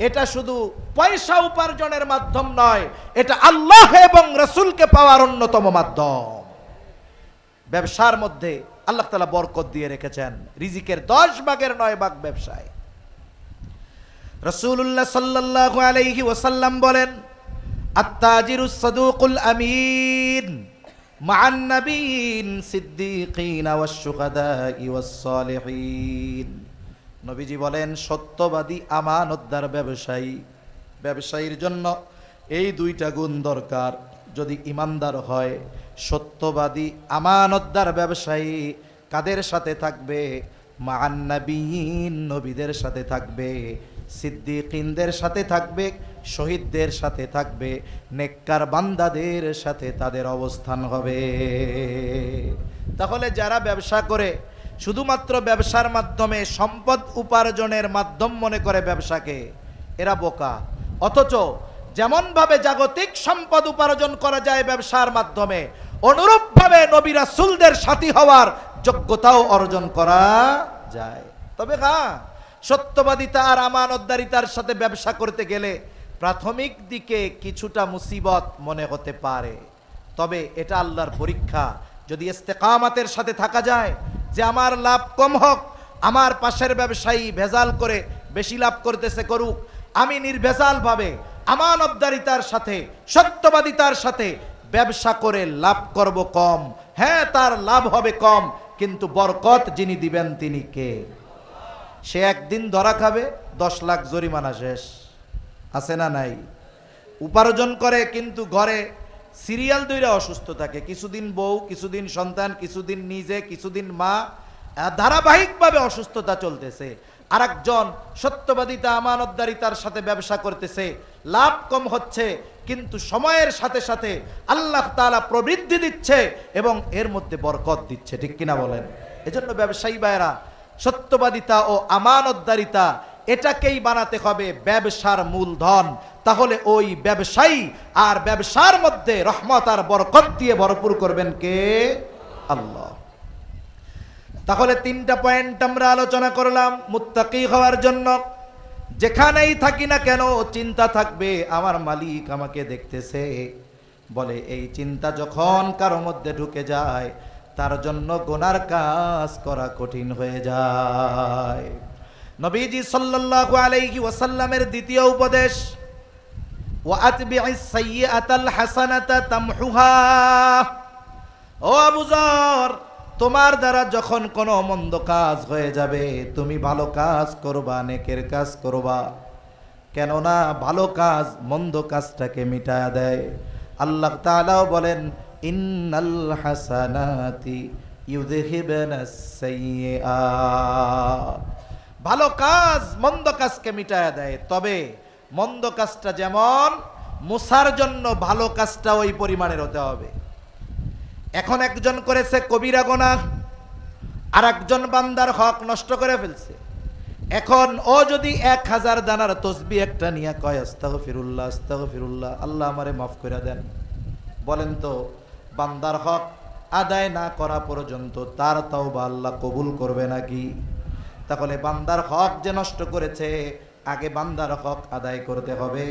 এটা শুধু পয়সা উপার্জনের মাধ্যম নয়, এটা আল্লাহ এবং রাসূলকে পাওয়ার অন্যতম মাধ্যম। ব্যবসার মধ্যে আল্লাহ তাআলা বরকত দিয়ে রেখেছেন, রিজিকের 10 ভাগের 9 ভাগ ব্যবসায়। রাসূলুল্লাহ সাল্লাল্লাহু আলাইহি ওয়াসাল্লাম বলেন আত-তাজিরুস সাদুকুল আমিন মা'আন নাবিয়িন সিদ্দীকিন ওয়াশ-শুহাদা'i ওয়াস-সালিহিন। নবীজি বলেন সত্যবাদী আমানতদার ব্যবসায়ী, ব্যবসায়ীর জন্য এই 2টা গুণ দরকার। যদি ইমানদার হয়, সত্যবাদী আমানতদার ব্যবসায়ী কাদের সাথে থাকবে? মা'আন নাবিয়িন, নবীদের সাথে থাকবে, সিদ্দীকিনদের সাথে থাকবে, শহীদদের সাথে থাকবে, নেককার বান্দাদের সাথে তাদের অবস্থান হবে। তাহলে যারা ব্যবসা করে শুধুমাত্র ব্যবসার মাধ্যমে সম্পদ উপার্জনের মাধ্যম মনে করে ব্যবসাকে, এরা বোকা। অথচ যেমনভাবে জাগতিক সম্পদ উপার্জন করা যায় ব্যবসার মাধ্যমে, অনুরূপভাবে নবী রাসূলদের সাথী হওয়ার যোগ্যতাও অর্জন করা যায়। তবে হ্যাঁ, সত্যবাদিতা আর আমানতদারিতার সাথে ব্যবসা করতে গেলে প্রাথমিক দিকে কিছুটা মুসিবত মনে হতে পারে, তবে এটা আল্লাহর পরীক্ষা। যদি ইস্তেকামাতের সাথে থাকা যায় যে আমার লাভ কম হোক, আমার পাশের ব্যবসায়ী ভেজাল করে বেশি লাভ করতেছে করুক, আমি নির্ভেজালভাবে আমানতদারিতার সাথে সত্যবাদিতার সাথে ব্যবসা করে লাভ করব কম, হ্যাঁ তার লাভ হবে কম, কিন্তু বরকত যিনি দিবেন তিনি কে? সে একদিন ধরা খাবে, 10 লাখ জরিমানা শেষ, আছে না নাই? উপার্জন করে কিন্তু ঘরে সিরিয়াল ধরে অসুস্থ থাকে, কিছুদিন বউ, কিছুদিন সন্তান, কিছুদিন নিজে, কিছুদিন মা, ধারাবাহিকভাবে অসুস্থতা চলতেছে। আরেকজন সত্যবাদিতা আমানতদারিতার সাথে ব্যবসা করতেছে, লাভ কম হচ্ছে, কিন্তু সময়ের সাথে সাথে আল্লাহ তাআলা প্রবৃদ্ধি দিচ্ছে এবং এর মধ্যে বরকত দিচ্ছে, ঠিক কিনা বলেন? এজন্য ব্যবসায়ী ভাইরা সত্যবাদিতা ও আমানতদারিতা এটাকেই বানাতে হবে ব্যবসার মূলধন। তাহলে ওই ব্যবসায়ী আর ব্যবসার মধ্যে রহমত আর বরকত দিয়ে ভরপুর করবেন কে? আল্লাহ। তাহলে 3টা পয়েন্ট আমরা আলোচনা করলাম মুত্তাকি হওয়ার জন্য। যেখানেই থাকি না কেন চিন্তা থাকবে আমার মালিক আমাকে দেখতেছে। বলে এই চিন্তা যখন কারো মধ্যে ঢুকে যায় তার জন্য গুনার কাজ করা কঠিন হয়ে যায়। নবীজি সাল্লাল্লাহু আলাইহি ওয়াসাল্লামের দ্বিতীয় উপদেশ, ওয়া আতবি'is সাইয়্যাতাল হাসানাতা তামহুহা। ও আবু যর, তোমার দ্বারা যখন কোনো মন্দ কাজ হয়ে যাবে তুমি ভালো কাজ করবা, নেকের কাজ করবা, কেননা ভালো কাজ মন্দ কাজটাকে মিটায়া দেয়। আল্লাহ তাআলাও বলেন ইন্নাল হাসানাতি ইউযহিবুনাস সাইয়্যাত, ভালো কাজ মন্দ কাজকে মিটায়া দেয়। তবে মন্দ কাজটা যেমন মুসার জন্য ভালো কাজটা ওই পরিমাণের হতে হবে। এখন একজন করেছে কবিরা গুনাহ, আর একজন বান্দার হক নষ্ট করে ফেলছে। এখন ও যদি 1000 দানার তসবিহ একটা নিয়ে কয় আস্তাগফিরুল্লাহ আস্তাগফিরুল্লাহ, আল্লাহ আমারে মাফ করে দেন, বলেন তো বান্দার হক আদায় না করা পর্যন্ত তার তাওবা আল্লাহ কবুল করবে নাকি? তাহলে বান্দার হক যে নষ্ট করেছে, আগে বান্দার হক আদায় করতে হবে,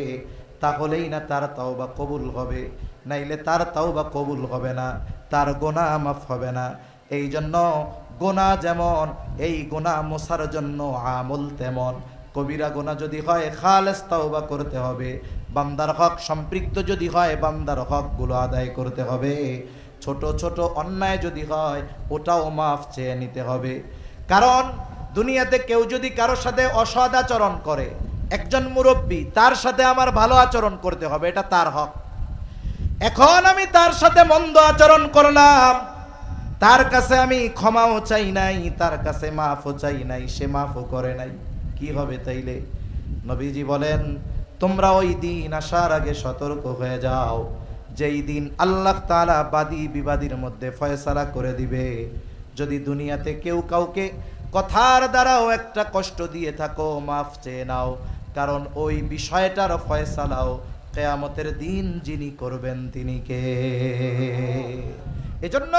তাহলেই না তার তাওবা কবুল হবে, নাইলে তার তাওবা কবুল হবে না, তার গুনাহ মাফ হবে না। এই জন্য গুনাহ যেমন, এই গুনাহ মোছার জন্য আমল তেমন। কবিরা গুনাহ যদি হয় খালেস তাওবা করতে হবে, বান্দার হক সম্পৃক্ত যদি হয় বান্দার হকগুলো আদায় করতে হবে, ছোট ছোট অন্যায় যদি হয় ওটাও মাফ চেয়ে নিতে হবে। কারণ দুনিয়াতে কেউ যদি কারোর সাথে অসৎ আচরণ করে, একজন মুরব্বী, তার সাথে আমার ভালো আচরণ করতে হবে, এটা তার হক। এখন আমি তার সাথে মন্দ আচরণ করলাম, তার কাছে আমি ক্ষমাও চাই নাই, তার কাছে মাফও চাই নাই, সে মাফও করে নাই, কি হবে তাইলে? নবীজি বলেন তোমরা ওই দিন আসার আগে সতর্ক হয়ে যাও, যেই দিন আল্লাহ তাআলা বাদী বিবাদীর মধ্যে ফয়সালা করে দিবে। যদি দুনিয়াতে কেউ কাউকে কথার দ্বারাও একটা কষ্ট দিয়ে থাকো, মাফ চেয়ে নাও, কারণ ওই বিষয়টার ফয়সালাও কিয়ামতের দিন যিনি করবেন তিনি কে? এজন্য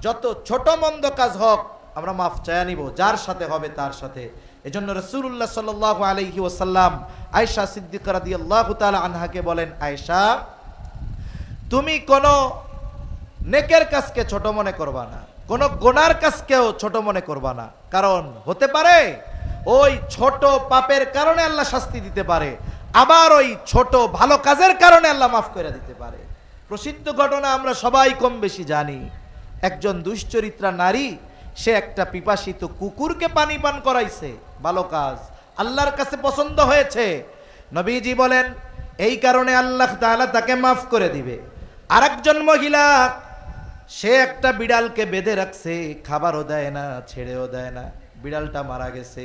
যত ছোট মন্দ কাজ হোক আমরা মাফ চায়া নিব, যার সাথে হবে তার সাথে। এজন্য রাসূলুল্লাহ সাল্লাল্লাহু আলাইহি ওয়াসাল্লাম আয়েশা সিদ্দিকা রাদিয়াল্লাহু তাআলা আনহাকে বলেন, আয়েশা তুমি কোনো নেকের কাজকে ছোট মনে করবা না, কোনো গুনার কাজকেও ছোট মনে করবা না, কারণ হতে পারে ওই ছোট পাপের কারণে আল্লাহ শাস্তি দিতে পারে, আবার ওই ছোট ভালো কাজের কারণে আল্লাহ মাফ করে দিতে পারে। প্রসিদ্ধ ঘটনা আমরা সবাই কম বেশি জানি। একজন দুশ্চরিত্রা নারী, সে একটা পিপাসিত কুকুরকে পানি পান করাইছে, ভালো কাজ, আল্লাহর কাছে পছন্দ হয়েছে। নবীজি বলেন এই কারণে আল্লাহ তাআলা তাকে মাফ করে দিবে। আরেকজন মহিলা, সে একটা বিড়ালকে বেঁধে রাখছে, খাবারও দেয় না, ছেড়েও দেয় না, বিড়ালটা মারা গেছে।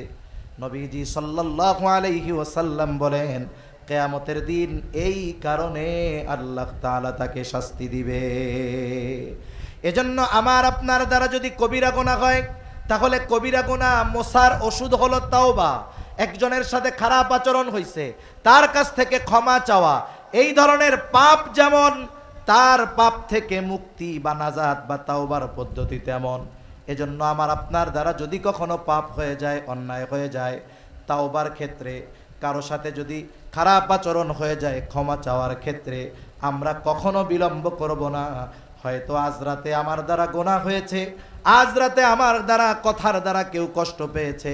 নবীজি সাল্লাল্লাহু আলাইহি ওয়াসাল্লাম বলেন কিয়ামতের দিন এই কারণে আল্লাহ তাআলা তাকে শাস্তি দিবে। এজন্য আমার আপনার দ্বারা যদি কবিরা গুনাহ হয়, তাহলে কবিরা গুনাহ মোছার ওষুধ হলো তাওবা। একজনের সাথে খারাপ আচরণ হয়েছে, তার কাছ থেকে ক্ষমা চাওয়া, এই ধরনের পাপ যেমন তার পাপ থেকে মুক্তি বা নাজাত বা তাওবার পদ্ধতি তেমন। এজন্য আমার আপনার দ্বারা যদি কখনো পাপ হয়ে যায়, অন্যায় হয়ে যায়, তাওবার ক্ষেত্রে কারো সাথে যদি খারাপ আচরণ হয়ে যায়, ক্ষমা চাওয়ার ক্ষেত্রে আমরা কখনো বিলম্ব করব না। হয়তো আজ রাতে আমার দ্বারা গুনাহ হয়েছে, আজ রাতে আমার দ্বারা কথার দ্বারা কেউ কষ্ট পেয়েছে,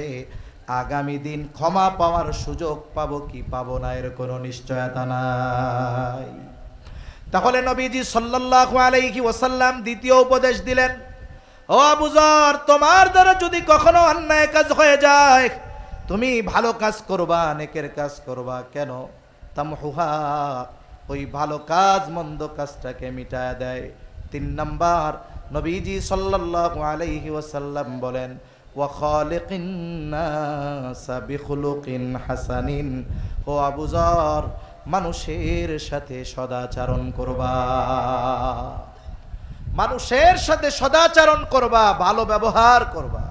আগামী দিন ক্ষমা পাওয়ার সুযোগ পাবো কি পাবো না এর কোনো নিশ্চয়তা নাই। তাহলে নবীজি সাল্লাল্লাহু আলাইহি ওয়াসাল্লাম দ্বিতীয় উপদেশ দিলেন, ও আবু যর, তোমার দ্বারা যদি কখনো অন্যায় কাজ হয়ে যায়, তুমি ভালো কাজ করবা, নেকের কাজ করবা, কেন? তামহুহা, ওই ভালো কাজ মন্দ কাজটাকে মিটায়া দেয়। 3 নাম্বার, নবীজি সাল্লাল্লাহু আলাইহি ওয়াসাল্লাম বলেন ওয়া খালিকিন নাসা বিখুলুকিন হাসানিন, ও আবু যর, মানুষের সাথে সদাচরণ করবা, মানুষের সাথে সদাচরণ করবা, ভালো ব্যবহার করবা।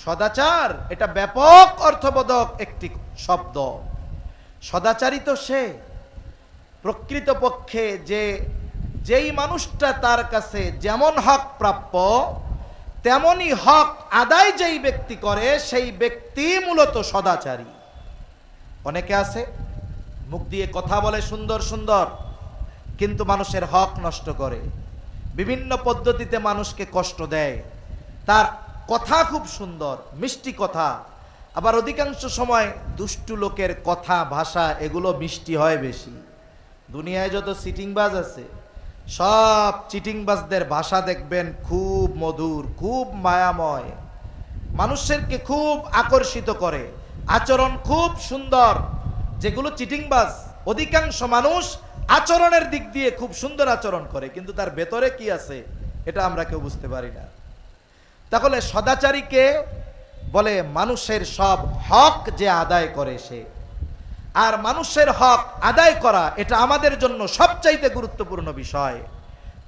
সদাচার এটা ব্যাপক অর্থবোধক একটি শব্দ। সদাচারী তো সে প্রকৃতপক্ষে যেই মানুষটা তার কাছে যেমন হক প্রাপ্য তেমনি হক আদায় যেই ব্যক্তি করে, সেই ব্যক্তি মূলত সদাচারী। অনেকে আছে মুখ দিয়ে কথা বলে সুন্দর সুন্দর, কিন্তু মানুষের হক নষ্ট করে, বিভিন্ন পদ্ধতিতে মানুষকে কষ্ট দেয়। তার কথা খুব সুন্দর, মিষ্টি কথা, আবার অধিকাংশ সময় দুষ্টু লোকের কথা ভাষা এগুলো মিষ্টি হয় বেশি। দুনিয়ায় যত চিটিংবাজ আছে, সব চিটিংবাজদের ভাষা দেখবেন খুব মধুর, খুব মায়াময়, মানুষেরকে খুব আকর্ষিত করে, আচরণ খুব সুন্দর। যেগুলো চিটিংবাজ, অধিকাংশ মানুষ আচরণের দিক দিয়ে খুব সুন্দর আচরণ করে, কিন্তু তার ভেতরে কি আছে এটা আমরা কেউ বুঝতে পারি না। তাহলে সদাচারীকে বলে মানুষের সব হক যে আদায় করে সে। আর মানুষের হক আদায় করা এটা আমাদের জন্য সবচাইতে গুরুত্বপূর্ণ বিষয়।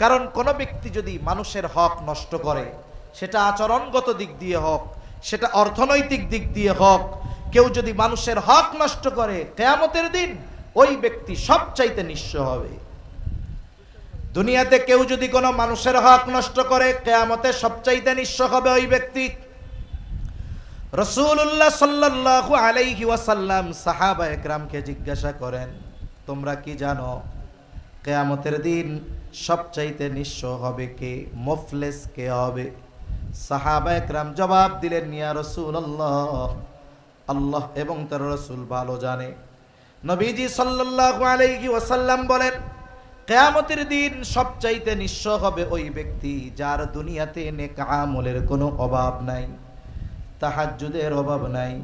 কারণ কোনো ব্যক্তি যদি মানুষের হক নষ্ট করে, সেটা আচরণগত দিক দিয়ে হোক, সেটা অর্থনৈতিক দিক দিয়ে হোক, কেউ যদি মানুষের হক নষ্ট করে কিয়ামতের দিন ওই ব্যক্তি সবচাইতে নিঃস্ব হবে। দুনিয়াতে কেউ যদি কোনো মানুষের হক নষ্ট করে কিয়ামতে সবচাইতে নিঃস্ব হবে ওই ব্যক্তি। রাসূলুল্লাহ সাল্লাল্লাহু আলাইহি ওয়াসাল্লাম সাহাবায়ে কেরামকে জিজ্ঞাসা করেন, তোমরা কি জানো কিয়ামতের দিন সবচাইতে নিঃস্ব হবে কে, মুফলিস কে হবে? সাহাবায়ে কেরাম জবাব দিলেন, ইয়া রাসূলুল্লাহ, আল্লাহ এবং তার রাসূল ভালো জানে। নবীজি সাল্লাল্লাহু আলাইহি ওয়াসাল্লাম বলেন, কিয়ামতের দিন সবচাইতে নিঃস্ব হবে ওই ব্যক্তি যার দুনিয়াতে নেক আমলের কোনো অভাব নাই, তাহাজ্জুদের অভাব নাই,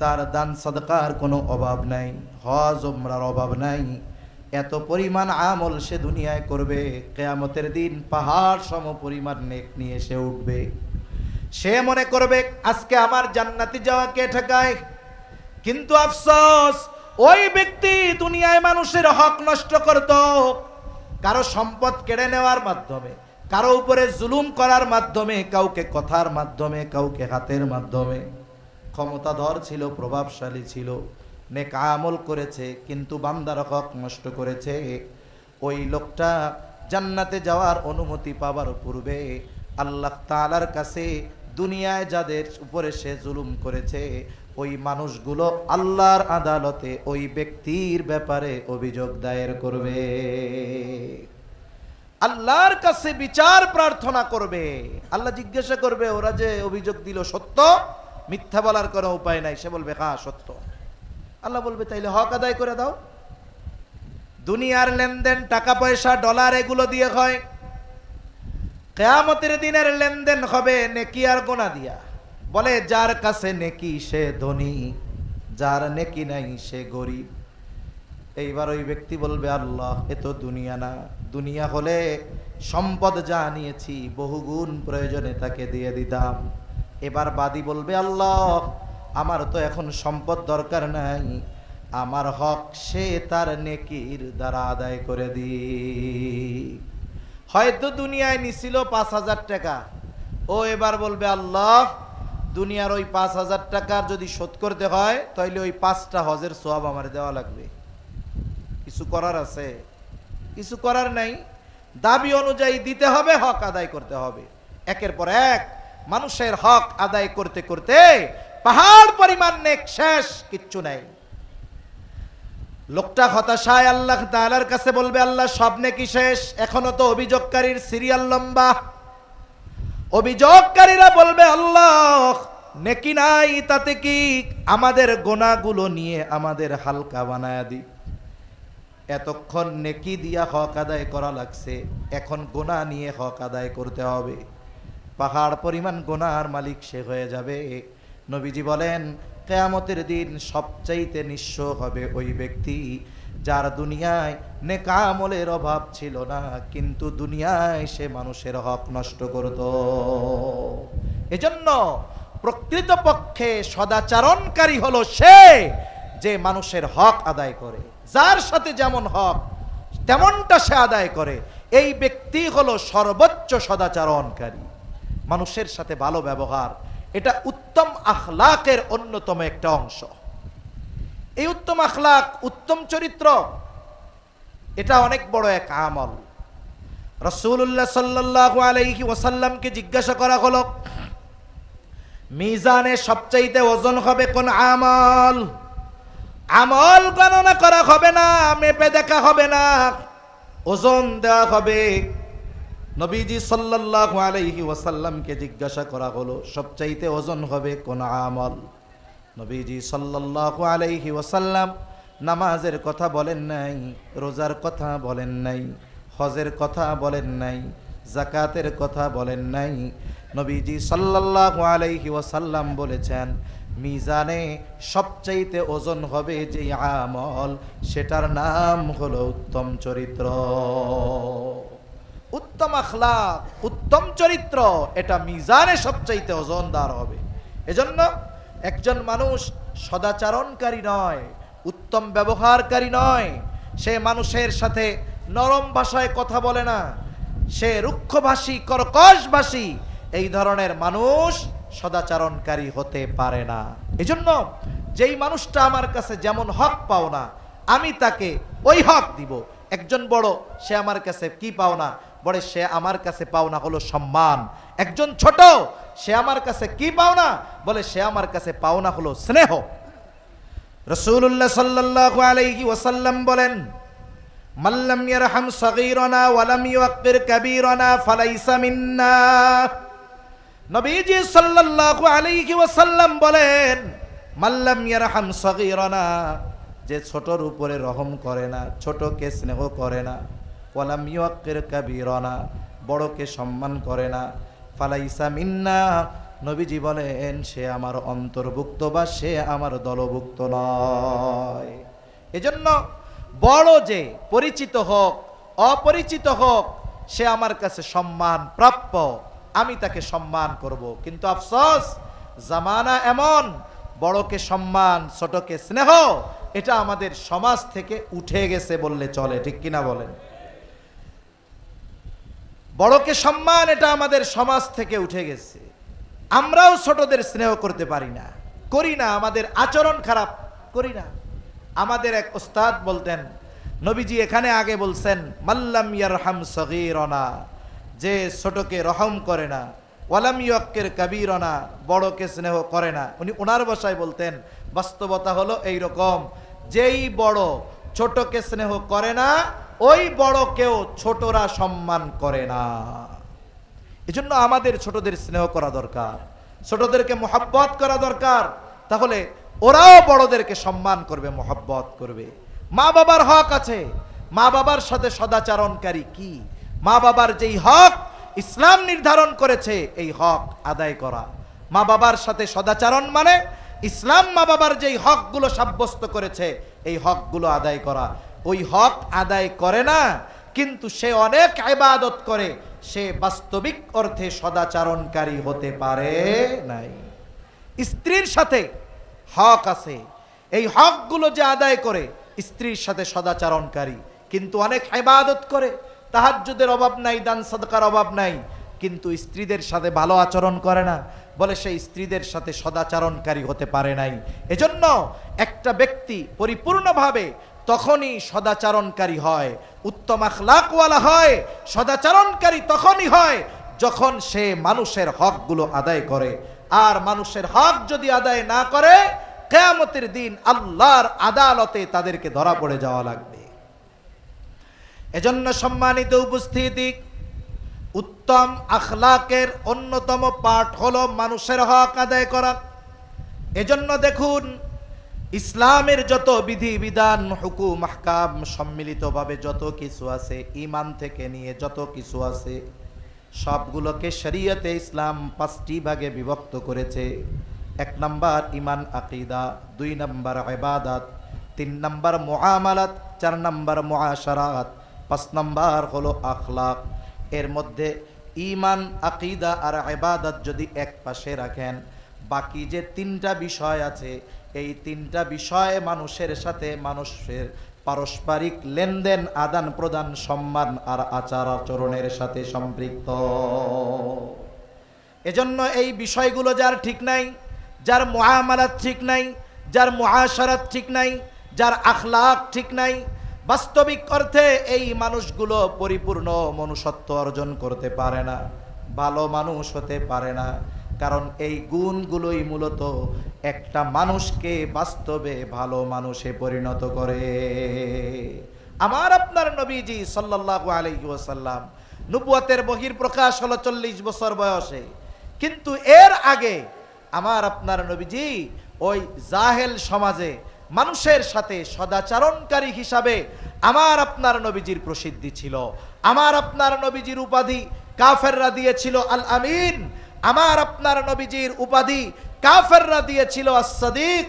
তার দান সাদকার কোনো অভাব নাই, হজ উমরার অভাব নাই। এত পরিমাণ আমল সে দুনিয়ায় করবে, কিয়ামতের দিন পাহাড় সম পরিমাণ নেক নিয়ে সে উঠবে। সে মনে করবে আজকে আমার জান্নাতে যাওয়া কে ঠেকায়। কিন্তু আফসোস, ওই ব্যক্তি দুনিয়ায় মানুষের হক নষ্ট করত, কারো সম্পদ কেড়ে নেওয়ার মাধ্যমে, কারো উপরে জুলুম করার মাধ্যমে, কাউকে কথার মাধ্যমে, কাউকে হাতের মাধ্যমে। ক্ষমতাধর ছিল, প্রভাবশালী ছিল, নেক আমল করেছে, কিন্তু বান্দার হক নষ্ট করেছে। ওই লোকটা জান্নাতে যাওয়ার অনুমতি পাবার পূর্বে আল্লাহ তাআলার কাছে দুনিয়ায় যাদের উপরে সে জুলুম করেছে ওই মানুষগুলো আল্লাহর আদালতে ওই ব্যক্তির ব্যাপারে অভিযোগ দায়ের করবে, আল্লাহর কাছে বিচার প্রার্থনা করবে। আল্লাহ জিজ্ঞাসা করবে, ওরা যে অভিযোগ দিল সত্য? মিথ্যা বলার কোনো উপায় নাই। সে বলবে হ্যাঁ সত্য। আল্লাহ বলবে তাইলে হক আদায় করে দাও। দুনিয়ার লেনদেন, টাকা পয়সা, ডলার, এগুলো দিয়ে হয়। কিয়ামতের দিনের লেনদেন হবে নেকি আর গোনা দিয়া। বলে যার কাছে নেকি সে ধনী, যার নেকি নাই সে গরিব। এইবার ওই ব্যক্তি বলবে, আল্লাহ এ তো দুনিয়া না, দুনিয়া হলে সম্পদ যা নিয়েছি বহুগুণ প্রয়োজনে তাকে দিয়ে দিতাম। এবার বাদী বলবে, আল্লাহ আমার তো এখন সম্পদ দরকার নাই, আমার হক সে তার নেকির দ্বারা আদায় করে দি। হয়তো দুনিয়ায় নিছিল ৫,০০০ টাকা, ও এবার বলবে, আল্লাহ দুনিয়ার ওই ৫,০০০ টাকার যদি শোধ করতে হয় তাহলে ওই ৫টা হজের সওয়াব আমার দেওয়া লাগবে। কিছু করার আছে? কিছু করার নাই। দাবি অনুযায়ী দিতে হবে, হক আদায় করতে হবে। একের পর এক মানুষের হক আদায় করতে করতে পাহাড় পরিমাণ নেক শেষ, কিচ্ছু নাই। লোকটা হতাশায় আল্লাহ তাআলার কাছে বলবে, আল্লাহ সব নেকি শেষ, এখনো তো অভিযোগকারীর সিরিয়াল লম্বা। অভিযোগকারীরা বলবে, আল্লাহ নেকি নাই তাতে কি, আমাদের গোনাগুলো নিয়ে আমাদের হালকা বানায়া দি। এতক্ষণ নেকি দিয়া হক আদায় করা লাগছে, এখন গোনা নিয়ে হক আদায় করতে হবে। পাহাড় পরিমাণ গোনার মালিক সে হয়ে যাবে। নবীজি বলেন, কিয়ামতের দিন সবচাইতে নিঃস্ব হবে ওই ব্যক্তি যার দুনিয়ায় নেক আমলের অভাব ছিল না, কিন্তু দুনিয়ায় সে মানুষের হক নষ্ট করত। এজন্য প্রকৃতপক্ষে সদাচরণকারী হলো সে যে মানুষের হক আদায় করে, যার সাথে যেমন হক তেমনটা সে আদায় করে। এই ব্যক্তি হলো সর্বোচ্চ সদাচরণকারী। মানুষের সাথে ভালো ব্যবহার, এটা উত্তম আখলাকের অন্যতম একটা অংশ। এই উত্তম আখলাক, উত্তম চরিত্র, এটা অনেক বড় এক আমল। রাসূলুল্লাহ সাল্লাল্লাহু আলাইহি ওয়াসাল্লামকে জিজ্ঞাসা করা হলো, মিজানে সবচাইতে ওজন হবে কোন আমল? আমল গণনা করা হবে না, মেপে দেখা হবে না, ওজন দেওয়া হবে। নবীজি সাল্লাল্লাহু আলাইহি ওয়াসাল্লামকে জিজ্ঞাসা করা হলো, সবচাইতে ওজন হবে কোন আমল? নবীজি সাল্লাল্লাহু আলাইহি ওয়াসাল্লাম নামাজের কথা বলেন নাই, রোজার কথা বলেন নাই, হজের কথা বলেন নাই, যাকাতের কথা বলেন নাই। নবীজি সাল্লাল্লাহু আলাইহি ওয়াসাল্লাম বলেছেন, মিজানে সবচাইতে ওজন হবে যে আমল, সেটার নাম হলো উত্তম চরিত্র। উত্তম আখলাক, উত্তম চরিত্র, এটা মিজানে সবচাইতে ওজনদার হবে। এজন্য একজন মানুষ সদাচরণকারী নয়, উত্তম ব্যবহারকারী নয়, সে মানুষের সাথে নরম ভাষায় কথা বলে না, সে রুক্ষভাষী, কর্কশভাষী, এই ধরনের মানুষ সদাচরণকারী হতে পারে না। এজন্য যেই মানুষটা আমার কাছে যেমন হক পাওনা আমি তাকে ওই হক দিব। একজন বড়, সে আমার কাছে কি পাওনা? বলে সে আমার কাছে পাওনা হলো সম্মান। একজন ছোট, সে আমার কাছে কি পাওনা? বলে সে আমার কাছে পাওনা হলো স্নেহ। রাসূলুল্লাহ সাল্লাল্লাহু আলাইহি ওয়াসাল্লাম বলেন, মাল্লাম ইয়ারহাম সগীরানা ওয়া লাম ইউক্কির কাবীরানা ফালাইসা মিন্না। নবীজি সাল্লাল্লাহু আলাইহি ওয়াসাল্লাম বলেন, মাল্লাম ইয়ারহাম সগীরানা, যে ছোটর উপরে রহম করে না, ছোটকে স্নেহ করে না, ওয়া লাম ইউক্কির কাবীরানা, বড়কে সম্মান করে না, ফালাইসা মিন্না, নবীজি বলেন সে আমার অন্তর্ভুক্ত বা সে আমার দলভুক্ত নয়। এজন্য বড় যে পরিচিত হোক অপরিচিত হোক, সে আমার কাছে সম্মান প্রাপ্য, আমি তাকে সম্মান করব। কিন্তু আফসোস, জামানা এমন, বড়কে সম্মান ছোটকে স্নেহ, এটা আমাদের সমাজ থেকে উঠে গেছে বললে চলে, ঠিক কিনা বলেন? বড়কে সম্মান এটা আমাদের সমাজ থেকে উঠে গেছে। আমরাও ছোটদের স্নেহ করতে পারি না, করি না, আমাদের আচরণ খারাপ, করি না। আমাদের এক ওস্তাদ বলতেন, নবীজি এখানে আগে বলছেন মাল্লাম ইয়ারহাম সগীরানা, যে ছোটকে রহম করে না, ওয়ালাম ইউক্কির কাবীরানা, বড়কে স্নেহ করে না। উনি ওনার ভাষায় বলতেন, বাস্তবতা হলো এই রকম, যেই বড় ছোটকে স্নেহ করে না, ওই বড়কেও ছোটরা সম্মান করে না। এজন্য আমাদের ছোটদের স্নেহ করা দরকার, ছোটদেরকে মোহাব্বত করা দরকার, তাহলে ওরাও বড়দেরকে সম্মান করবে, মোহাব্বত করবে। মা বাবার হক আছে, মা বাবার সাথে সদাচরণকারী কি? মা বাবার যেই হক ইসলাম নির্ধারণ করেছে, এই হক আদায় করা। মা বাবার সাথে সদাচরণ মানে ইসলাম মা বাবার যেই হকগুলো সাব্যস্ত করেছে, এই হকগুলো আদায় করা। ওই হক আদায় করে না, কিন্তু সে অনেক ইবাদত করে, সে বাস্তবিক অর্থে সদাচরণকারী হতে পারে নাই। স্ত্রীর সাথে হক আছে, এই হকগুলো যে আদায় করে, স্ত্রীর সাথে সদাচরণকারী, কিন্তু অনেক ইবাদত করে, তাহাজ্জুদের অভাব নাই, দান সাদকার অভাব নাই, কিন্তু স্ত্রীদের সাথে ভালো আচরণ করে না, বলে সেই স্ত্রীদের সাথে সদাচরণকারী হতে পারে নাই। এজন্য একটা ব্যক্তি পরিপূর্ণভাবে তখনই সদাচরণকারী হয়, উত্তম আখলাকওয়ালা হয়, সদাচরণকারী তখনই হয় যখন সে মানুষের হকগুলো আদায় করে। আর মানুষের হক যদি আদায় না করে, কিয়ামতের দিন আল্লাহর আদালতে তাদেরকে ধরা পড়ে যাওয়া লাগবে। এজন্য সম্মানিত উপস্থিতি, উত্তম আখলাকের অন্যতম পাঠ হলো মানুষের হক আদায় করা। এজন্য দেখুন, ইসলামের যত বিধি বিধান, হুকুম আহকাম সম্মিলিতভাবে যত কিছু আছে, ঈমান থেকে নিয়ে যত কিছু আছে, সবগুলোকে শরীয়তে ইসলাম 5টি ভাগে বিভক্ত করেছে। 1 নাম্বার ঈমান আকীদা, 2 নাম্বার ইবাদত, 3 নাম্বার মুআমালাত, 4 নাম্বার মুআশারাত, 5 নাম্বার হলো আখলাক। এর মধ্যে ঈমান আকীদা আর ইবাদত যদি এক পাশে রাখেন, বাকি যে 3টা বিষয় আছে, এই 3টা বিষয় মানুষের সাথে মানুষের পারস্পরিক লেনদেন, আদান প্রদান, সম্মান আর আচার আচরণের সাথে সম্পৃক্ত। এজন্য এই বিষয়গুলো যার ঠিক নাই, যার মুআমালাত ঠিক নাই, যার মুআশারাত ঠিক নাই, যার আখলাক ঠিক নাই, বাস্তবিক অর্থে এই মানুষগুলো পরিপূর্ণ মনুষ্যত্ব অর্জন করতে পারে না, ভালো মানুষ হতে পারে না। কারণ এই গুণগুলোই মূলত একটা মানুষকে বাস্তবে ভালো মানুষে পরিণত করে। আমার আপনার নবীজি সাল্লাল্লাহু আলাইহি ওয়াসাল্লাম নবুয়তের বহিঃপ্রকাশ হলো 40 বছর বয়সে, কিন্তু এর আগে আমার আপনার নবীজি ওই জাহেল সমাজে মানুষের সাথে সদাচরণকারী হিসাবে আমার আপনার নবীজির প্রসিদ্ধি ছিল। আমার আপনার নবীজির উপাধি কাফেররা দিয়েছিল আল আমিন, আমার আপনার নবীজির উপাধি কাফেররা দিয়েছিল আস-সাদিক।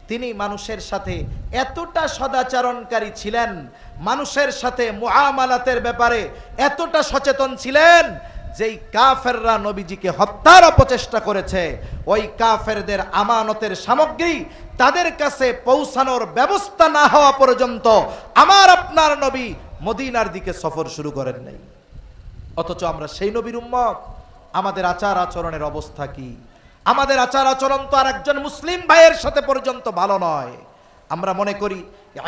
তিনি মানুষের সাথে এতটা সদাচরণকারী ছিলেন, মানুষের সাথে মুআমালাতের ব্যাপারে এতটা সচেতন ছিলেন, যেই কাফেররা নবীজিকে হত্যার অপচেষ্টা করেছে, ওই কাফেরদের আমানতের সামগ্রী তাদের কাছে পৌঁছানোর ব্যবস্থা না হওয়া পর্যন্ত আমার আপনার নবী মদিনার দিকে সফর শুরু করেন নাই। অথচ আমরা সেই নবীর উম্মত, আমাদের আচার আচরণের অবস্থা কি? আমাদের আচার আচরণ তো আর একজন মুসলিম ভাইয়ের সাথে পর্যন্ত ভালো নয়। আমরা মনে করি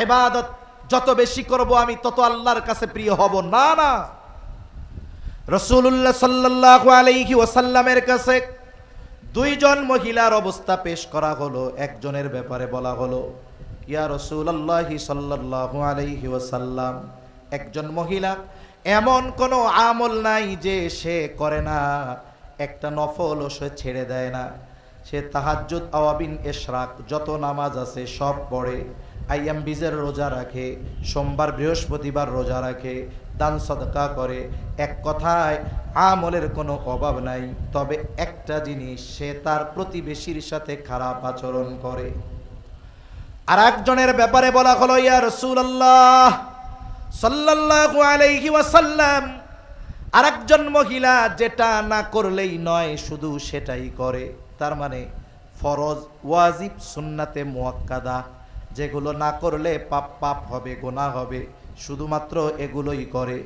ইবাদত যত বেশি করব আমি তত আল্লাহর কাছে প্রিয় হব। না না, রাসূলুল্লাহ সাল্লাল্লাহু আলাইহি ওয়াসাল্লামের কাছে দুইজন মহিলার অবস্থা পেশ করা হলো। একজনের ব্যাপারে বলা হলো, ইয়া রাসূলুল্লাহ সাল্লাল্লাহু আলাইহি ওয়াসাল্লাম, একজন মহিলা এমন কোনো আমল নাই যে সে করে না, একটা নফলও সে ছেড়ে দেয় না। সে তাহাজ্জুদ, আওয়াবিন, ইশরাক যত নামাজ আছে সব পড়ে, আইয়াম বিজের রোজা রাখে, সোমবার বৃহস্পতিবার রোজা রাখে, দান সদকা করে, এক কথায় আমলের কোনো অভাব নাই। তবে একটা জিনিস, সে তার প্রতিবেশীর সাথে খারাপ আচরণ করে। আর একজনের ব্যাপারে বলা হলো, ইয়া রাসূলুল্লাহ সাল্লাল্লাহু আলাইহি ওয়াসাল্লাম, আরেকজন মহিলা যেটা না করলেই নয় শুধু সেটাই করে। তার মানে ফরজ, ওয়াজিব, সুন্নাতে মুআক্কাদা যেগুলো না করলে পাপ পাপ হবে, গুনাহ হবে, শুধুমাত্র এগুলোই করে,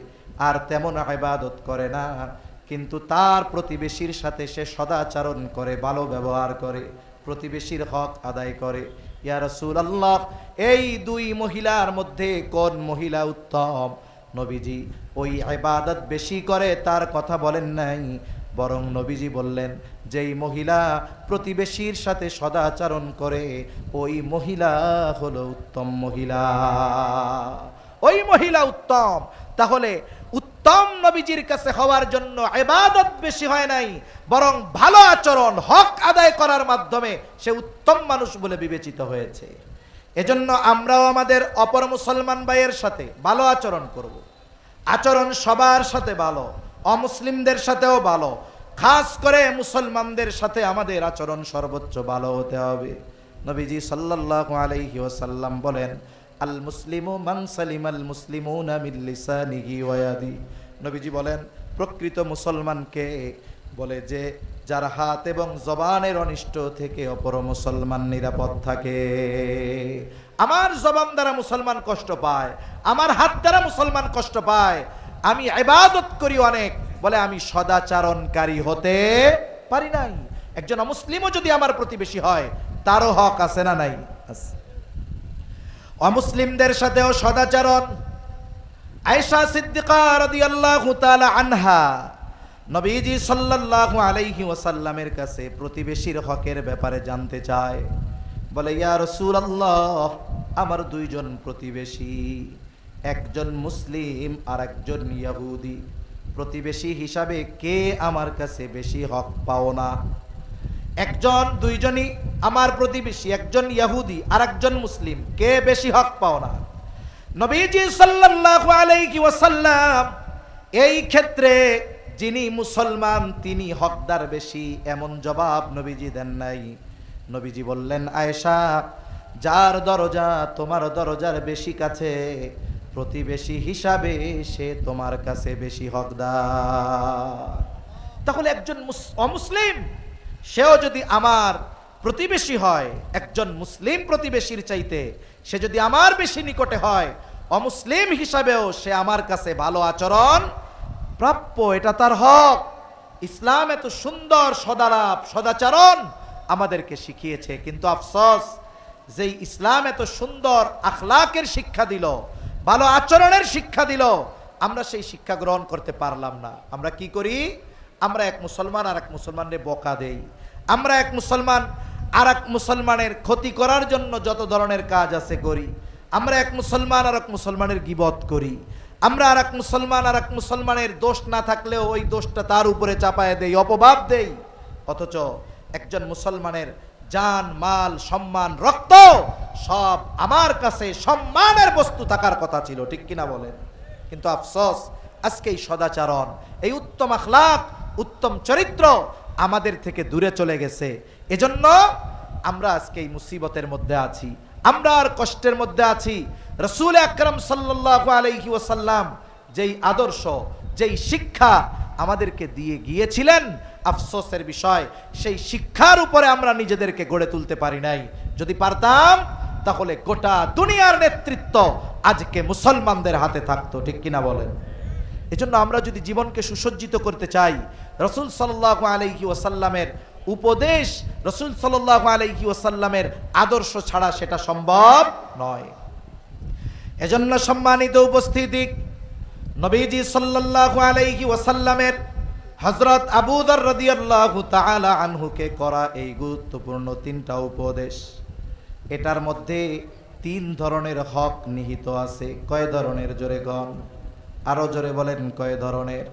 আর তেমন ইবাদত করে না। কিন্তু তার প্রতিবেশীর সাথে সে সদাচরণ করে, ভালো ব্যবহার করে, প্রতিবেশীর হক আদায় করে। ইয়া রাসূলুল্লাহ, এই দুই মহিলার মধ্যে কোন মহিলা উত্তম? নবীজি ওই ইবাদত বেশি করে তার কথা বলেন নাই, বরং নবীজি বললেন যেই মহিলা প্রতিবেশীর সাথে সদাচরণ করে ওই মহিলা হলো উত্তম মহিলা, ওই মহিলা উত্তম। তাহলে উত্তম নবীজির কাছে হওয়ার জন্য ইবাদত বেশি হয় নাই, বরং ভালো আচরণ, হক আদায় করার মাধ্যমে সে উত্তম মানুষ বলে বিবেচিত হয়েছে। এজন্য আমরাও আমাদের অপর মুসলমান ভাইয়ের সাথে ভালো আচরণ করব। আচরণ সবার সাথে ভালো, অমুসলিমদের সাথেও ভালো, খাস করে মুসলমানদের সাথে আমাদের আচরণ সর্বোচ্চ ভালো হতে হবে। নবীজি সাল্লাল্লাহু আলাইহি ওয়াসাল্লাম বলেন, আল মুসলিমু মান সালিমাল মুসলিমুনা মিন লিসানিহি ওয়া ইয়াদিহি। নবীজি বলেন, প্রকৃত মুসলমানকে বলে যে যার হাত এবং জবানের অনিষ্ট থেকে অপর মুসলমান নিরাপদ থাকে। আমার জবান দ্বারা মুসলমান কষ্ট পায়, আমার হাত দ্বারা মুসলমান কষ্ট পায়, আমি ইবাদত করি অনেক, বলে আমি সদাচরণকারী হতে পারি নাই। একজন অমুসলিমও যদি আমার প্রতিবেশী হয় তারও হক আছে না নাই? আছে। অমুসলিমদের সাথেও সদাচরণ। আয়েশা সিদ্দিকা রাদিয়াল্লাহু তাআলা আনহা নবীজি সাল্লাল্লাহু আলাইহি ওয়াসাল্লামের কাছে প্রতিবেশীর হকের ব্যাপারে জানতে চায়। বলে, ইয়া রাসূলুল্লাহ, আমার দুইজন প্রতিবেশী, একজন মুসলিম আর একজন ইহুদি। প্রতিবেশী হিসাবে কে আমার কাছে বেশি হক পাও না? দুইজনই আমার প্রতিবেশী, একজন ইহুদি আর একজন মুসলিম, কে বেশি হক পাও না? নবীজি সাল্লাল্লাহু আলাইহি ওয়াসাল্লাম এই ক্ষেত্রে যিনি মুসলমান তিনি হকদার বেশি, এমন জবাব নবীজি দেন নাই। নবীজি বললেন, আয়েশা, যার দরজা তোমার দরজার বেশি কাছে, প্রতিবেশী হিসাবে সে তোমার কাছে বেশি হকদার। তাহলে একজন অমুসলিম সেও যদি আমার প্রতিবেশী হয়, একজন মুসলিম প্রতিবেশীর চাইতে সে যদি আমার বেশি নিকটে হয়, অমুসলিম হিসাবেও সে আমার কাছে ভালো আচরণ প্রাপ্য, এটা তার হক। ইসলাম এত সুন্দর সদালাপ, সদাচরণ আমাদেরকে শিখিয়েছে, কিন্তু আফসোস যেই ইসলাম এত সুন্দর আখলাকের শিক্ষা দিল, ভালো আচরণের শিক্ষা দিল, আমরা সেই শিক্ষা গ্রহণ করতে পারলাম না। আমরা কি করি? আমরা এক মুসলমান আর এক মুসলমানের বকা দেই, আমরা এক মুসলমান আর এক মুসলমানের ক্ষতি করার জন্য যত ধরনের কাজ আছে করি, আমরা এক মুসলমান আর এক মুসলমানের গীবত করি, আমরা আর এক মুসলমানের দোষ না থাকলেও ওই দোষটা তার উপরে চাপায় দেই, অপবাদ দেই। অথচ একজন মুসলমানের জান, মাল, সম্মান, রক্ত সব আমার কাছে সম্মানের বস্তু থাকার কথা ছিল, ঠিক কিনা বলেন? কিন্তু আফসোস আজকে এই সদাচরণ, এই উত্তম আখলাক, উত্তম চরিত্র আমাদের থেকে দূরে চলে গেছে। এজন্য আমরা আজকে এই মুসিবতের মধ্যে আছি, আমরা আর কষ্টের মধ্যে আছি। রাসূল আকরাম সাল্লাল্লাহু আলাইহি ওয়াসাল্লাম যেই আদর্শ, যেই শিক্ষা আমাদেরকে দিয়ে গিয়েছিলেন, আফসোসের বিষয় সেই শিক্ষার উপরে আমরা নিজেদেরকে গড়ে তুলতে পারি নাই। যদি পারতাম তাহলে গোটা দুনিয়ার নেতৃত্ব আজকে মুসলমানদের হাতে থাকতো, ঠিক কিনা বলেন? এজন্য আমরা যদি জীবনকে সুসজ্জিত করতে চাই, রাসূল সাল্লাল্লাহু আলাইহি ওয়াসাল্লামের উপদেশ, রাসূল সাল্লাল্লাহু আলাইহি ওয়াসাল্লামের আদর্শ ছাড়া সেটা সম্ভব নয়। এজন্য সম্মানিত উপস্থিতি, নবীজি সাল্লাল্লাহু আলাইহি ওয়াসাল্লামের হযরত আবু যর রাদিয়াল্লাহু তাআলা আনহুকে করা এই গুরুত্বপূর্ণ তিনটা উপদেশ, এটার মধ্যে তিন ধরনের হক নিহিত আছে। কয় ধরনের? জোরে গণ, আরো জোরে বলেন কয় ধরনের?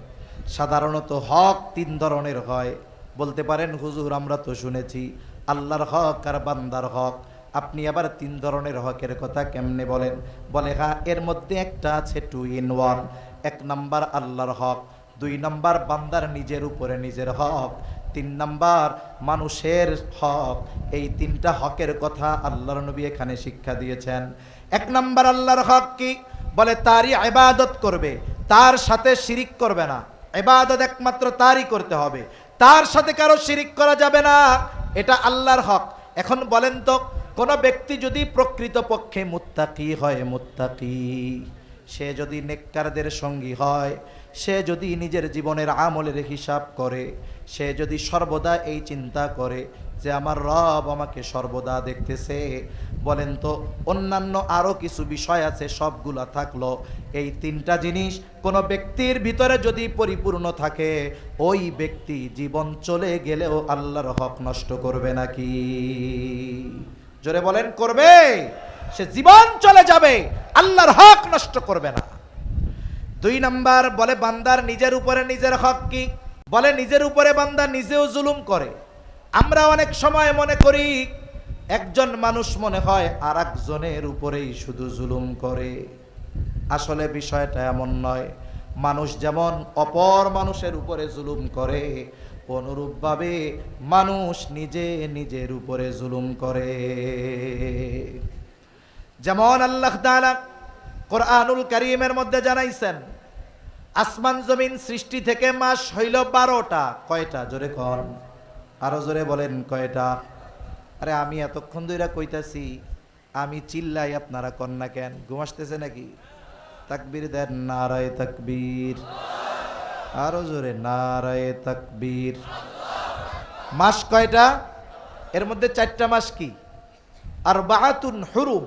সাধারণত হক তিন ধরনের হয়। বলতে পারেন হুজুর আমরা তো শুনেছি আল্লাহর হক আর বান্দার হক, আপনি আবার তিন ধরনের হকের কথা কেমনে বলেন? বলে হ্যাঁ, এর মধ্যে একটা আছে 2 in 1। এক নাম্বার আল্লাহর হক, 2 নাম্বার বান্দার নিজের উপরে নিজের হক, 3 নাম্বার মানুষের হক। এই তিনটা হকের কথা আল্লাহর নবী এখানে শিক্ষা দিয়েছেন। 1 নাম্বার আল্লাহর হক কি? বলে তারই ইবাদত করবে, তার সাথে শিরিক করবে না। ইবাদত একমাত্র তারই করতে হবে, তার সাথে কারো শিরিক করা যাবে না, এটা আল্লাহর হক। এখন বলেন তো, কোন ব্যক্তি যদি প্রকৃতপক্ষে মুত্তাকি হয়, মুত্তাকি, সে যদি নেককারদের সঙ্গী হয়, সে যদি নিজের জীবনের আমলের হিসাব করে, সে যদি সর্বদা এই চিন্তা করে যে আমার রব আমাকে সর্বদা দেখতেছে, বলেন তো অন্যান্য আরো কিছু বিষয় আছে সবগুলা থাকলো, এই তিনটা জিনিস কোন ব্যক্তির ভিতরে যদি পরিপূর্ণ থাকে, ওই ব্যক্তি জীবন চলে গেলেও আল্লাহর হক নষ্ট করবে নাকি? জোরে বলেন করবে? সে জীবন চলে যাবে, আল্লাহর হক নষ্ট করবে না। 2 নাম্বার বলে বান্দার নিজের উপরে নিজের হক কি? বলে নিজের উপরে বান্দা নিজেও জুলুম করে। আমরা অনেক সময় মনে করি একজন মানুষ মনে হয় আর একজনের উপরেই শুধু জুলুম করে। আসলে বিষয়টা এমন নয়। মানুষ যেমন অপর মানুষের উপরে জুলুম করে, অনুরূপভাবে মানুষ নিজে নিজের উপরে জুলুম করে। যেমন আল্লাহ তাআলা কোরআনুল কারীমের মধ্যে জানাইছেন, আসমান জমিন সৃষ্টি থেকে মাস হইল 12টা। কয়টা? জোরে কর, আরো জোরে বলেন কয়টা? আরে আমি এতক্ষণ ধরে কইতাছি, আমি চিল্লাই, আপনারা কন্যা কেন? ঘুম আসতেছে নাকি? তাকবীর দেন, নারায়ে তাকবীর, আরো জোরে নারায়ে তাকবীর। মাস কয়টা? এর মধ্যে 4টা মাস কি? আরবাআতুন হুরুম,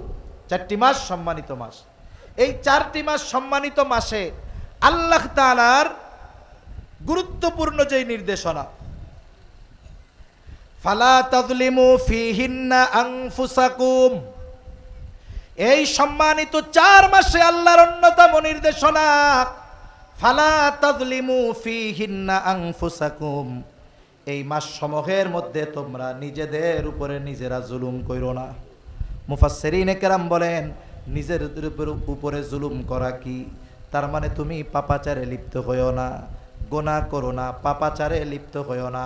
4টি মাস সম্মানিত মাস। এই 4টি মাস সম্মানিত মাসে আল্লাহ তাআলার গুরুত্বপূর্ণ যে নির্দেশনা, ফালা তাযলিমু ফীহিন্না আনফুসাকুম, এই সম্মানিত 4 মাসে আল্লাহর অন্যতম নির্দেশনা, ফালা তাযলিমু ফীহিন্না আনফুসাকুম, এই মাস সমূহের মধ্যে তোমরা নিজেদের উপরে নিজেরা জুলুম কইরো না। মুফাসসিরিনে কেরাম বলেন, নিজের উপরে জুলুম করা কি? তার মানে তুমি পাপাচারে লিপ্ত হইও না, গুনাহ করো না, পাপাচারে লিপ্ত হইও না।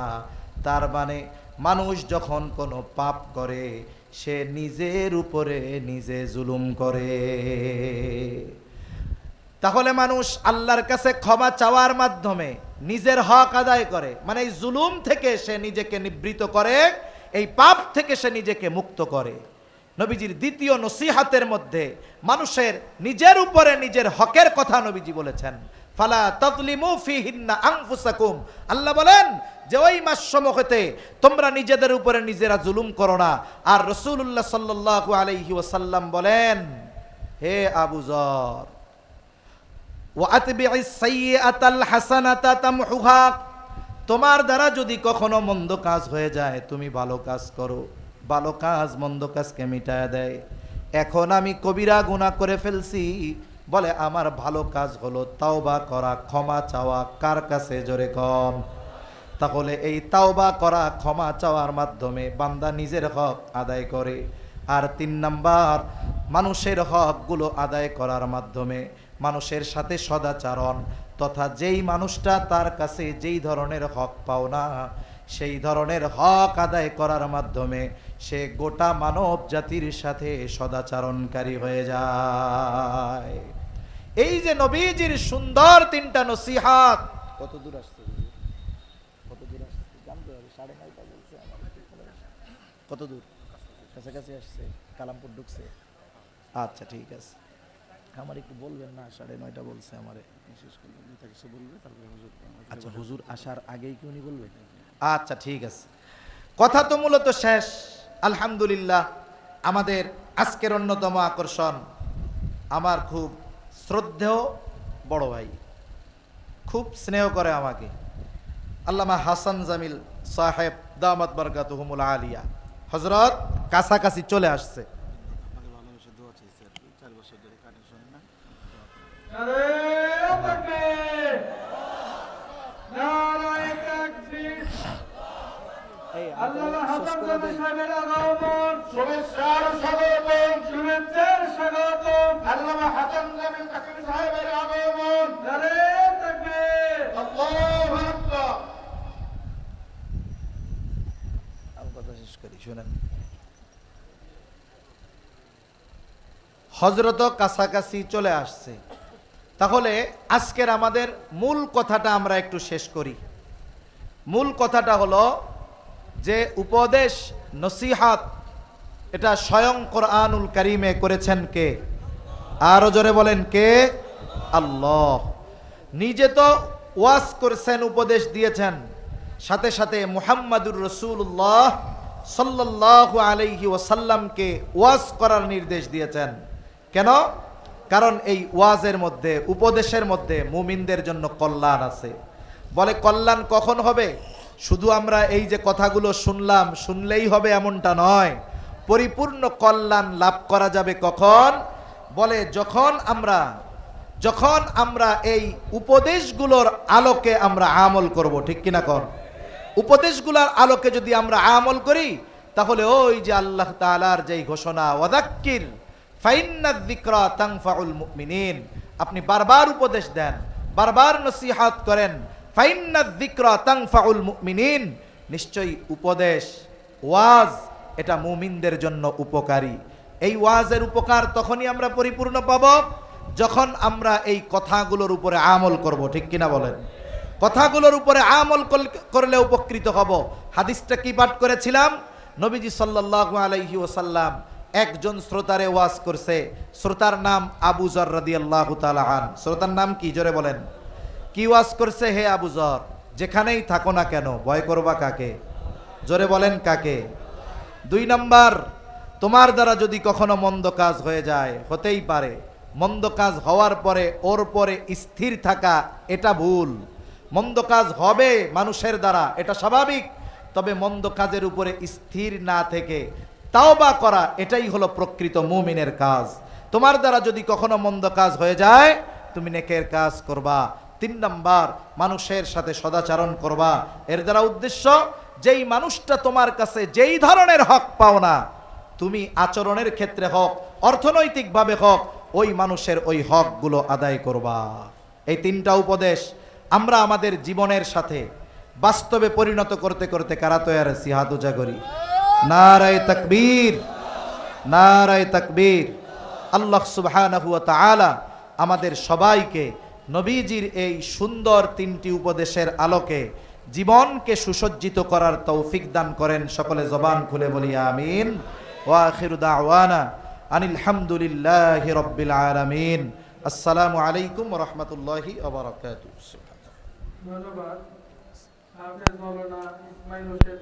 তার মানে মানুষ যখন কোনো পাপ করে, সে নিজের উপরে নিজে জুলুম করে। তাহলে মানুষ আল্লাহর কাছে ক্ষমা চাওয়ার মাধ্যমে নিজের হক আদায় করে, মানে এই জুলুম থেকে সে নিজেকে নিবৃত করে, এই পাপ থেকে সে নিজেকে মুক্ত করে। নবীজির দ্বিতীয় নসিহাতের মধ্যে মানুষের নিজের উপরে নিজের হকের কথা নবীজি বলেছেন, ফালা তাযলিমু ফীহিন্না আনফুসাকুম। আল্লাহ বলেন যে ওই মাস সমূহতে তোমরা নিজেদের উপরে নিজেরা জুলুম করো না। আর রাসূলুল্লাহ সাল্লাল্লাহু আলাইহি ওয়াসাল্লাম বলেন, হে আবু যর, ওয়া আতবি'is সাইয়্যাতাল হাসানাতা তামহুহা, তোমার দ্বারা যদি কখনো মন্দ কাজ হয়ে যায়, তুমি ভালো কাজ করো, ভালো কাজ মন্দ কাজকে মিটায় দেয়। এখন আমি কবিরা গুনাহ করে ফেলছি, বলে আমার ভালো কাজ হলো তাওবা করা, ক্ষমা চাওয়া। কার কাছে? জোরে কম। তাহলে এই তাওবা করা, ক্ষমা চাওয়ার মাধ্যমে বান্দা নিজের হক আদায় করে। আর 3 নাম্বার, মানুষের হকগুলো আদায় করার মাধ্যমে মানুষের সাথে সদাচরণ, তথা যেই মানুষটা তার কাছে যেই ধরনের হক পাও না, সেই ধরনের হক আদায় করার মাধ্যমে সে গোটা মানব জাতির সাথে সদাচরণকারী হয়ে যায়। এই যে নবীজির সুন্দর 3টা নসিহাত, কত দূর আসছে? কত দূর আসছে জানতে হবে। 9:30 বলছে আমার। কত দূর? কাছাকাছি আসছে, কালামপুর ঢুকছে। আচ্ছা ঠিক আছে। আমার একটু বলবেন না, 9:30 বলছে আমারে। বিশেষ করে নেতা কিছু বলবে, তারপরে হুজুর। আচ্ছা, হুজুর আসার আগেই কি উনি বলবেন? আচ্ছা ঠিক আছে, কথা তো মূলত শেষ। আলহামদুলিল্লাহ, আমাদের আজকের অন্যতম আকর্ষণ আমার খুব শ্রদ্ধেয় বড় ভাই, খুব স্নেহ করে আমাকে, আল্লামা হাসান জামিল সাহেব দামাত বরকাতুহুমুল আলিয়া হযরত কাছাকাছি চলে আসছে। আপনাকে ভালোবেসে দোয়া চাইছি আর কি, 4 বছর ধরে কানেকশন না। আল্লামা হাসান জামিল সাহেবের আগমন, শুভেচ্ছার স্বাগতম, শুভেচ্ছার স্বাগতম। আল্লামা হাসান জামিল সাহেবের আগমন, নারে তাকবীর, আল্লাহু আকবার। আমি কথা শেষ করি, শুনেন। হযরত কাছাকাছি চলে আসছে, তাহলে আজকের আমাদের মূল কথাটা আমরা একটু শেষ করি। মূল কথাটা হলো যে উপদেশ নসিহাত, এটা স্বয়ং কোরআনুল কারীমে করেছেন কে? আরো জোরে বলেন কে? আল্লাহ। নিজে তো ওয়াজ করেছেন, উপদেশ দিয়েছেন, সাথে সাথে মুহাম্মাদুর রাসূলুল্লাহ সাল্লাল্লাহু আলাইহি ওয়াসাল্লামকে ওয়াজ করার নির্দেশ দিয়েছেন। কেন? কারণ এই ওয়াজের মধ্যে, উপদেশের মধ্যে মুমিনদের জন্য কল্যাণ আছে। বলে কল্যাণ কখন হবে? শুধু আমরা এই যে কথাগুলো শুনলাম, শুনলেই হবে এমনটা নয়। পরিপূর্ণ কল্যাণ লাভ করা যাবে কখন? বলে যখন আমরা এই উপদেশগুলোর আলোকে আমরা আমল করব, ঠিক কিনা কর? উপদেশগুলোর আলোকে যদি আমরা আমল করি, তাহলে ওই যে আল্লাহ তাআলার যেই ঘোষণা, ওয়াযাক্কির ফাইন্নায যিকরা তানফাউল মুমিনিন, আপনি বারবার উপদেশ দেন, বারবার নসিহত করেন, ফাইন্নায যিকরা তানফাউল মুমিনিন, নিশ্চয়ই উপদেশ, ওয়াজ, এটা মুমিনদের জন্য উপকারী। এই ওয়াজের উপকার তখনই আমরা পরিপূর্ণ পাব যখন আমরা এই কথাগুলোর উপরে আমল করব, ঠিক কিনা বলেন? কথাগুলোর উপরে আমল করলে উপকৃত হব। হাদিসটা কি পাঠ করেছিলাম? নবীজি সাল্লাল্লাহু আলাইহি ওয়াসাল্লাম একজন শ্রোতারে ওয়াজ করছে, শ্রোতার নাম আবু যর রাদিয়াল্লাহু তাআলা আন। শ্রোতার নাম কি? জোরে বলেন। কি ওয়াজ করছে? হে আবু যর, যেখানেই থাকো না কেন, ভয় করবা কাকে? জোরে বলেন কাকে? 2 নাম্বার, তোমার দ্বারা যদি কখনো মন্দ কাজ হয়ে যায়, হতেই পারে, মন্দ কাজ হওয়ার পরে ওর পরে স্থির থাকা এটা ভুল। মন্দ কাজ হবে মানুষের দ্বারা, এটা স্বাভাবিক, তবে মন্দ কাজের উপরে স্থির না থেকে তাওবা করা, এটাই হলো প্রকৃত মুমিনের কাজ। তোমার দ্বারা যদি কখনো মন্দ কাজ হয়ে যায়, তুমি নেকের কাজ করবা। 3 নাম্বার, মানুষের সাথে সদাচরণ করবা। এর দ্বারা উদ্দেশ্য, যেই মানুষটা তোমার কাছে যেই ধরনের হক পাও না, তুমি আচরণের ক্ষেত্রে হোক, অর্থনৈতিকভাবে হোক, ওই মানুষের ওই হকগুলো আদায় করবা। এই 3টা উপদেশ আমরা আমাদের জীবনের সাথে বাস্তবে পরিণত করতে করতে কারা তৈয়ার আছি? হাত উঁচা করি। নারায়ে তাকবীর, নারায়ে তাকবীর। আল্লাহ সুবহানাহু ওয়া তাআলা আমাদের সবাইকে নবীজির এই সুন্দর 3টি উপদেশের আলোকে জীবনকে সুসজ্জিত করার তৌফিক দান করেন। সকলে জবান খুলে বলি আমিন। ওয়া আখিরু দাওয়ানা আনিল হামদুলিল্লাহি রাব্বিল আলামিন। আসসালামু আলাইকুম ওয়া রাহমাতুল্লাহি ওয়া বারাকাতুহু। ধন্যবাদ। হাফেজ মাওলানা ইসমাইল হোসেন।